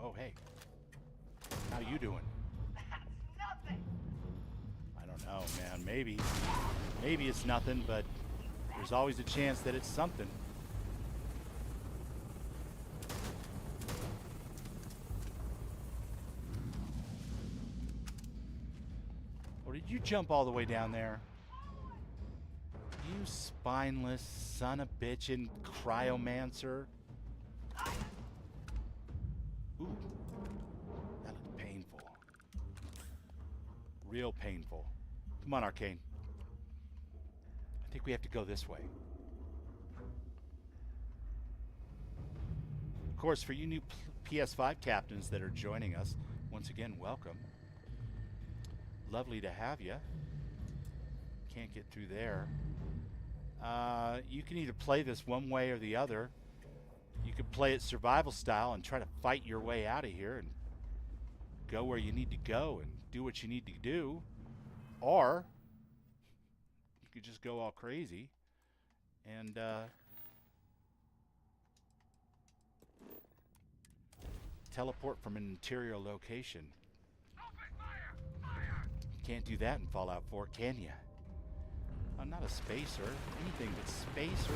Oh, hey. How you doing? That's nothing. I don't know, man. Maybe. Maybe it's nothing, but there's always a chance that it's something. Or did you jump all the way down there? You spineless son of a bitch and cryomancer. Ooh. That looked painful. Real painful. Come on, Arcane. I think we have to go this way. Of course, for you new PS5 captains that are joining us, once again, welcome. Lovely to have you. Can't get through there. You can either play this one way or the other. You can play it survival style and try to fight your way out of here and go where you need to go and do what you need to do. Or you could just go all crazy and teleport from an interior location. Can't do that in Fallout 4, can you? I'm not a spacer. Anything but spacers.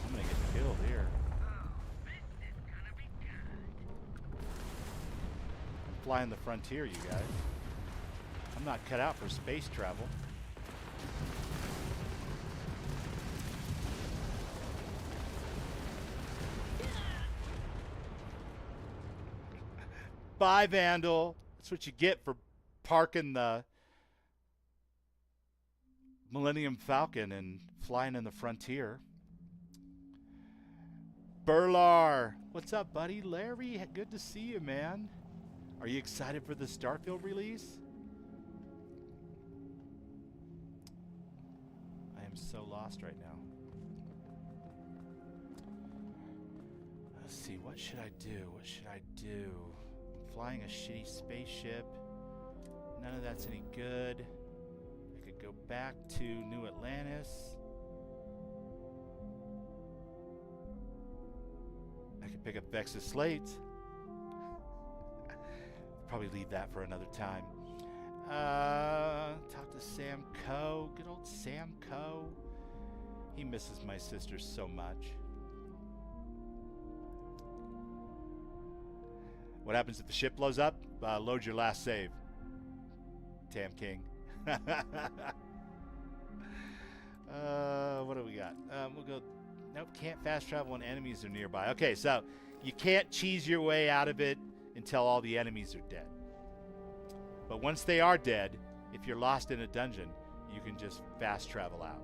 I'm gonna get killed here. I'm flying the frontier, you guys. I'm not cut out for space travel. Bye, Vandal. That's what you get for parking the Millennium Falcon and flying in the frontier. Burlar. What's up, buddy? Larry, good to see you, man. Are you excited for the Starfield release? I am so lost right now. Let's see, what should I do? What should I do? Flying a shitty spaceship. None of that's any good. I could go back to New Atlantis. I could pick up Vex's slates. Probably leave that for another time. Talk to Sam Coe. Good old Sam Coe. He misses my sister so much. What happens if the ship blows up? Load your last save. Tam King. What do we got? We'll go... Nope, can't fast travel when enemies are nearby. Okay, so you can't cheese your way out of it until all the enemies are dead. But once they are dead, if you're lost in a dungeon, you can just fast travel out.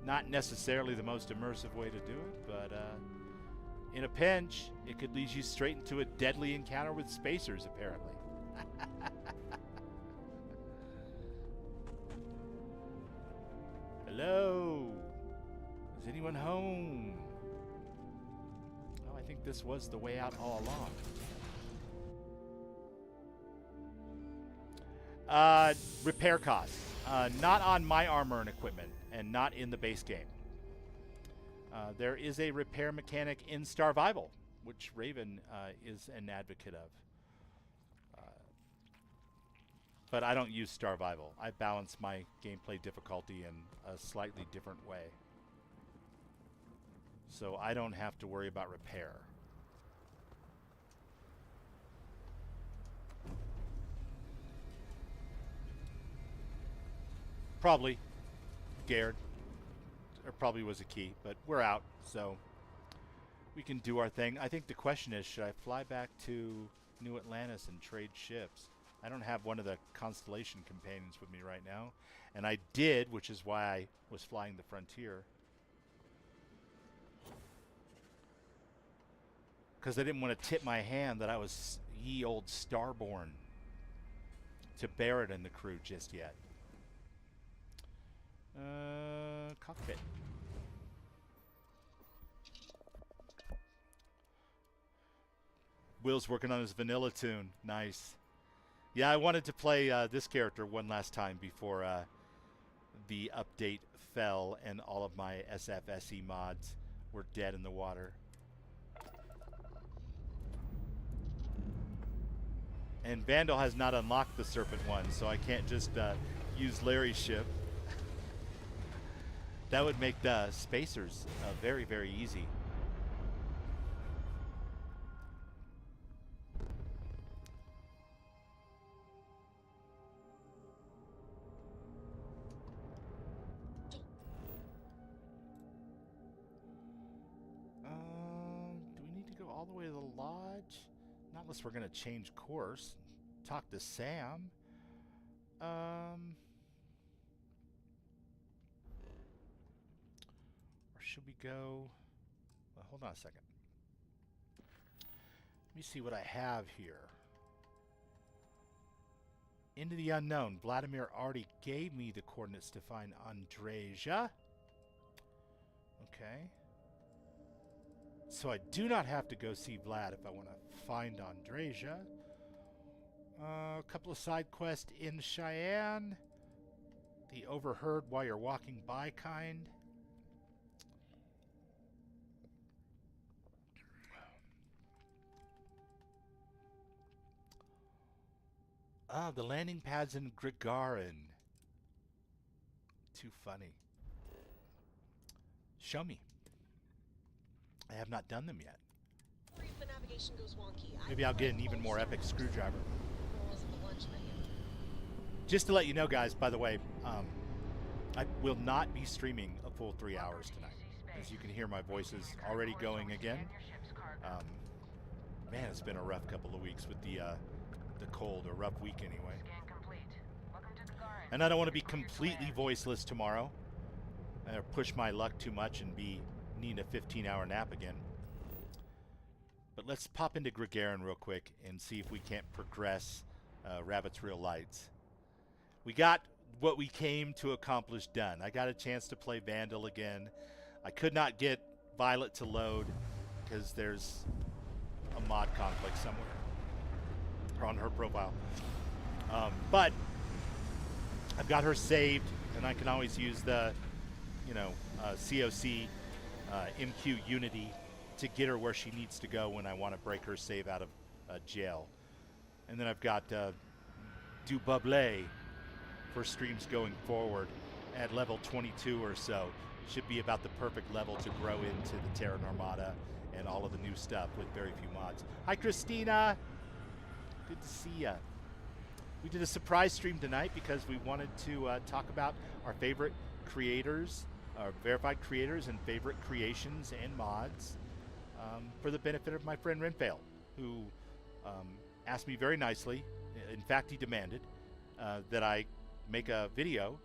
Not necessarily the most immersive way to do it, but in a pinch, it could lead you straight into a deadly encounter with spacers, apparently. Hello? Is anyone home? Oh, I think this was the way out all along. Repair costs. Not on my armor and equipment, and not in the base game. There is a repair mechanic in Starvival, which Raven is an advocate of. But I don't use Starvival. I balance my gameplay difficulty in a slightly different way. So I don't have to worry about repair. Probably. Scared. There probably was a key, but we're out, so we can do our thing. I think the question is, should I fly back to New Atlantis and trade ships? I don't have one of the Constellation companions with me right now. And I did, which is why I was flying the Frontier. Because I didn't want to tip my hand that I was ye old Starborn to bear it in the crew just yet. Cockpit. Will's working on his vanilla tune. Nice. Yeah, I wanted to play this character one last time before the update fell and all of my SFSE mods were dead in the water. And Vandal has not unlocked the Serpent one, so I can't just use Larry's ship. That would make the spacers very, very easy. Do we need to go all the way to the lodge? Not unless we're going to change course. Talk to Sam. Or should we go... Well, hold on a second. Let me see what I have here. Into the unknown. Vladimir already gave me the coordinates to find Andreja. Okay. So I do not have to go see Vlad if I want to find Andreja. A couple of side quests in Cheyenne. The overheard while you're walking by kind. The landing pads in Gagarin. Too funny. Show me. I have not done them yet. The navigation goes wonky. Maybe I'll get an even more epic screwdriver. Just to let you know, guys, by the way, I will not be streaming a full 3 hours tonight. As you can hear, my voice is already going again. Man, it's been a rough couple of weeks with the cold, a rough week anyway. And I don't want to be completely voiceless tomorrow. Or push my luck too much and need a 15-hour nap again. But let's pop into Gagarin real quick and see if we can't progress Rabbit's Real Lights. We got what we came to accomplish done. I got a chance to play Vandal again. I could not get Violet to load because there's a mod conflict somewhere on her profile. But I've got her saved, and I can always use the, COC MQ Unity to get her where she needs to go when I want to break her save out of jail. And then I've got Du Buble for streams going forward at level 22 or so. Should be about the perfect level to grow into the Terran Armada and all of the new stuff with very few mods. Hi, Christina. Good to see ya. We did a surprise stream tonight because we wanted to talk about our favorite creators, our verified creators and favorite creations and mods for the benefit of my friend Renfail, who asked me very nicely, in fact he demanded, that I make a video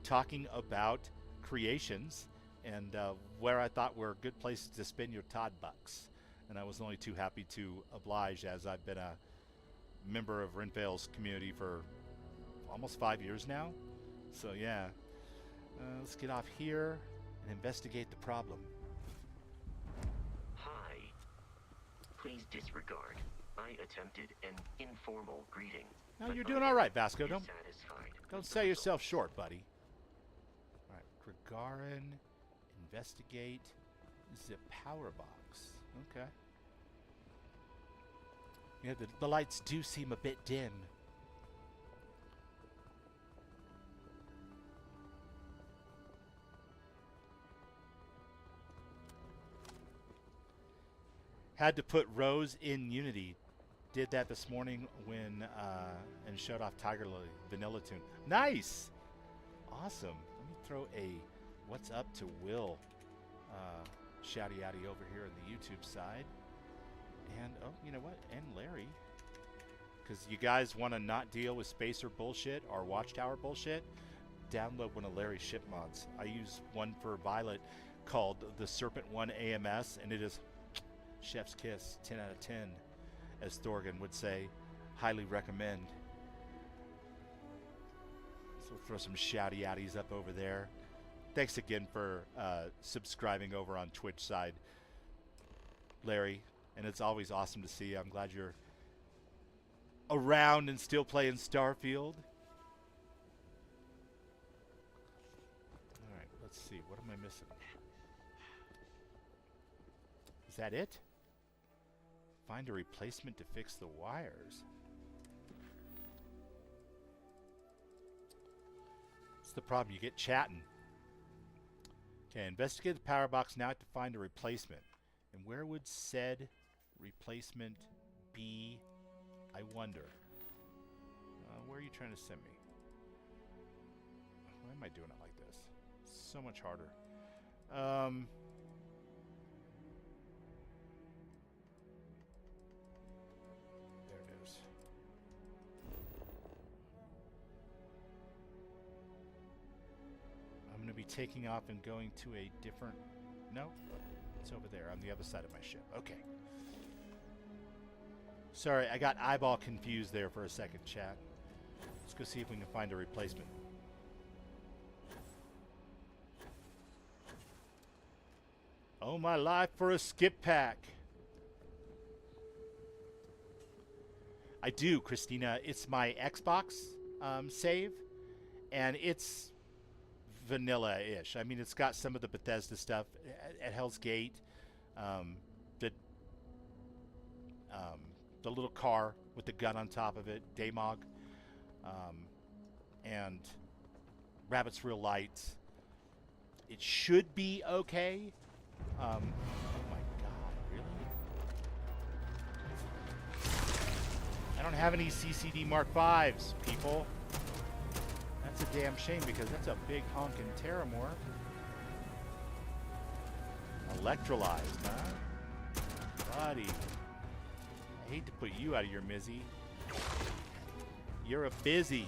talking about creations and where I thought were good places to spend your Todd bucks. And I was only too happy to oblige, as I've been a member of Renfail's community for almost 5 years now. So yeah, let's get off here and investigate the problem. Hi. Please disregard. I attempted an informal greeting. No, you're doing all right, Vasco. Don't sell yourself short, buddy. All right, Gagarin, investigate. This is a power box. Okay. Yeah, the lights do seem a bit dim. Had to put Rose in Unity. Did that this morning when and showed off Tiger Lily Vanilla Tune. Nice, awesome. Let me throw a what's up to Will Shouty Yaddy over here on the YouTube side. And, oh, you know what? And Larry. Because you guys want to not deal with spacer bullshit or watchtower bullshit, download one of Larry's ship mods. I use one for Violet called the Serpent 1 AMS, and it is chef's kiss, 10 out of 10, as Thorgan would say. Highly recommend. So we'll throw some shouty outies up over there. Thanks again for subscribing over on Twitch side, Larry. And it's always awesome to see you. I'm glad you're around and still playing Starfield. All right, let's see. What am I missing? Is that it? Find a replacement to fix the wires. That's the problem. You get chatting. Okay, investigate the power box now to find a replacement. And where would said replacement be? I wonder. Where are you trying to send me? Why am I doing it like this? So much harder. There it is. I'm going to be taking off and going to a different... No, it's over there on the other side of my ship. Okay. Sorry, I got eyeball confused there for a second, chat. Let's go see if we can find a replacement. Oh, my life for a skip pack. I do, Christina. It's my Xbox save, and it's vanilla-ish. I mean, it's got some of the Bethesda stuff at Hell's Gate. The little car with the gun on top of it, Daymog, and Rabbit's Real Lights. It should be okay. Oh my god, really? I don't have any CCD Mark Vs, people. That's a damn shame because that's a big honkin' Terramorph. Electrolyzed, huh? Buddy. I hate to put you out of your mizzy. You're a busy.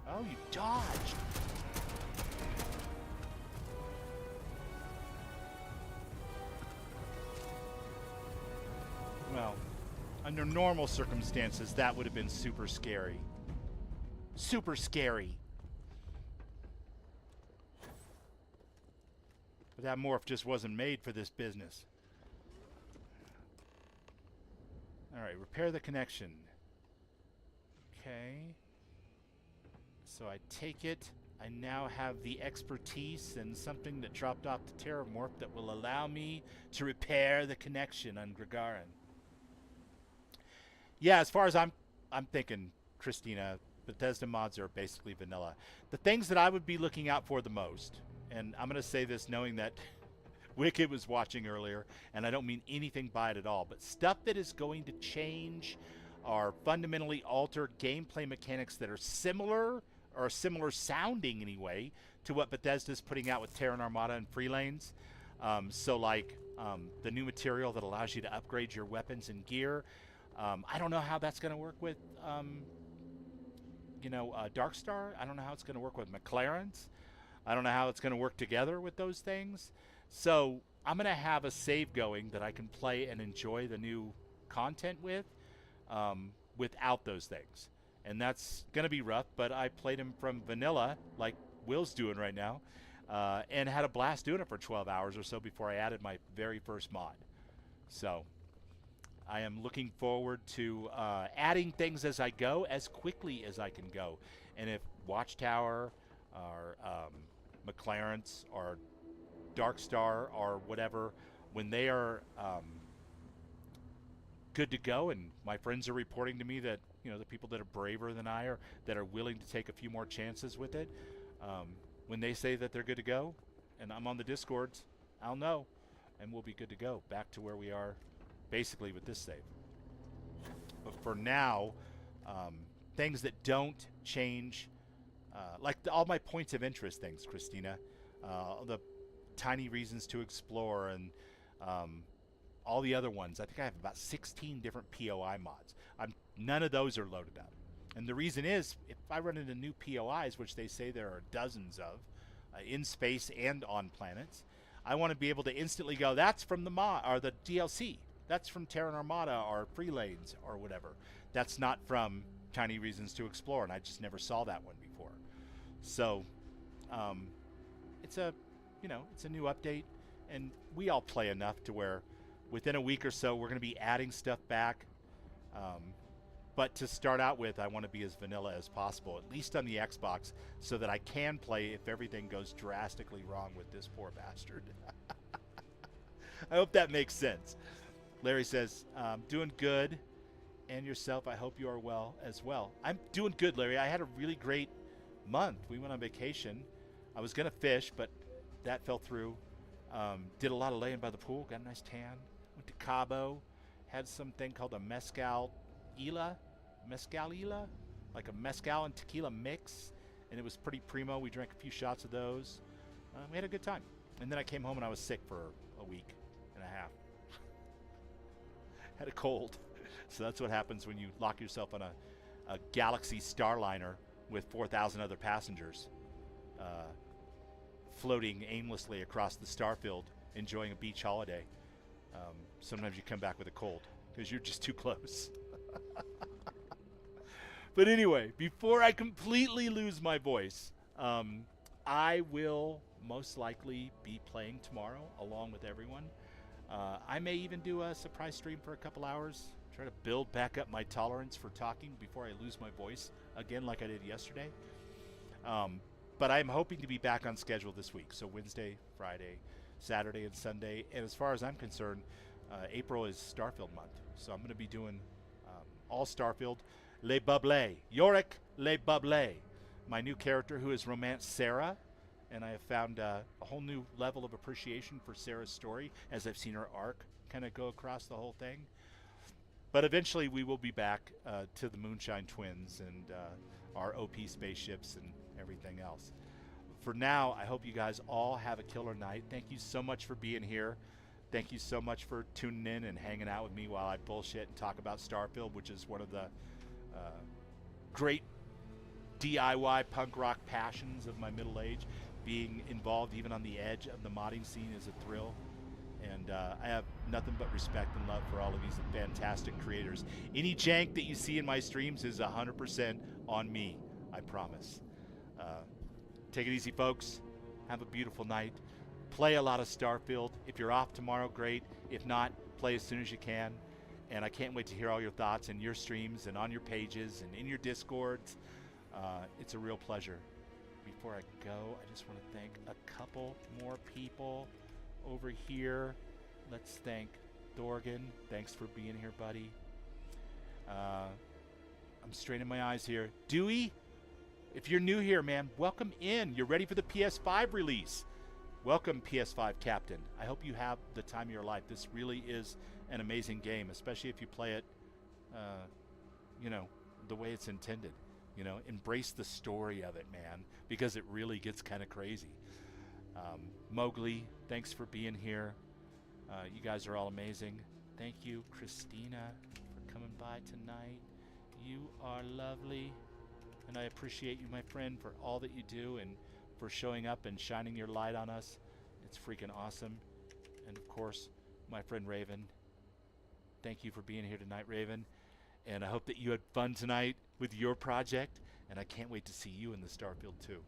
Oh, you dodged. Well, under normal circumstances, that would have been super scary. Super scary. But that morph just wasn't made for this business. Alright, repair the connection. Okay. So I take it I now have the expertise and something that dropped off the Terramorph that will allow me to repair the connection on Gagarin. Yeah, as far as I'm thinking, Christina, Bethesda mods are basically vanilla. The things that I would be looking out for the most, and I'm going to say this knowing that Wicked was watching earlier, and I don't mean anything by it at all, but stuff that is going to change or fundamentally alter gameplay mechanics that are similar, or similar sounding anyway, to what Bethesda's putting out with Terran Armada and Free Lanes. So like the new material that allows you to upgrade your weapons and gear. I don't know how that's going to work with, Darkstar. I don't know how it's going to work with McLaren's. I don't know how it's going to work together with those things. So I'm going to have a save going that I can play and enjoy the new content with, without those things. And that's going to be rough, but I played him from vanilla, like Will's doing right now, and had a blast doing it for 12 hours or so before I added my very first mod. So I am looking forward to adding things as I go, as quickly as I can go. And if Watchtower or McLaren's or Darkstar or whatever, when they are good to go, and my friends are reporting to me that, you know, the people that are braver than I are, that are willing to take a few more chances with it, when they say that they're good to go, and I'm on the Discords, I'll know, and we'll be good to go, back to where we are basically with this save. But for now, things that don't change all my points of interest things, Christina. The tiny reasons to explore and all the other ones. I think I have about 16 different POI mods. None of those are loaded up. And the reason is, if I run into new POIs, which they say there are dozens of, in space and on planets, I want to be able to instantly go, that's from the mod or the DLC. That's from Terran Armada or Free Lanes or whatever. That's not from Tiny Reasons to Explore, and I just never saw that one before. So, it's a new update, and we all play enough to where within a week or so we're going to be adding stuff back. But to start out with, I want to be as vanilla as possible, at least on the Xbox, so that I can play if everything goes drastically wrong with this poor bastard. I hope that makes sense. Larry says, doing good. And yourself, I hope you are well as well. I'm doing good, Larry. I had a really great month. We went on vacation. I was going to fish, but that fell through. Did a lot of laying by the pool. Got a nice tan. Went to Cabo. Had something called a mezcal ila, like a mezcal and tequila mix, and it was pretty primo. We drank a few shots of those. We had a good time. And then I came home and I was sick for a week and a half. Had a cold. So that's what happens when you lock yourself on a Galaxy Starliner with 4,000 other passengers floating aimlessly across the Starfield, enjoying a beach holiday. Sometimes you come back with a cold because you're just too close. But anyway, before I completely lose my voice, I will most likely be playing tomorrow along with everyone. I may even do a surprise stream for a couple hours, try to build back up my tolerance for talking before I lose my voice again like I did yesterday. But I'm hoping to be back on schedule this week, so Wednesday, Friday, Saturday, and Sunday. And as far as I'm concerned, April is Starfield month, so I'm going to be doing all Starfield. Le Buble, Yorick Le Buble, my new character who has romanced Sarah, and I have found a whole new level of appreciation for Sarah's story as I've seen her arc kind of go across the whole thing. But eventually we will be back to the Moonshine Twins and our OP spaceships and everything else. For now, I hope you guys all have a killer night. Thank you so much for being here. Thank you so much for tuning in and hanging out with me while I bullshit and talk about Starfield, which is one of the great DIY punk rock passions of my middle age. Being involved even on the edge of the modding scene is a thrill. And I have nothing but respect and love for all of these fantastic creators. Any jank that you see in my streams is 100% on me, I promise. Take it easy, folks. Have a beautiful night. Play a lot of Starfield. If you're off tomorrow, great. If not, play as soon as you can. And I can't wait to hear all your thoughts in your streams and on your pages and in your Discords. It's a real pleasure. Before I go, I just want to thank a couple more people over here. Let's thank Dorgan. Thanks for being here, buddy. I'm straining my eyes here. Dewey, if you're new here, man, welcome in. You're ready for the PS5 release. Welcome, PS5 Captain. I hope you have the time of your life. This really is an amazing game, especially if you play it, the way it's intended. Embrace the story of it, man, because it really gets kind of crazy. Mowgli, thanks for being here. You guys are all amazing. Thank you, Christina, for coming by tonight. You are lovely, and I appreciate you, my friend, for all that you do and for showing up and shining your light on us. It's freaking awesome. And of course, my friend Raven. Thank you for being here tonight, Raven. And I hope that you had fun tonight with your project, and I can't wait to see you in the Starfield too.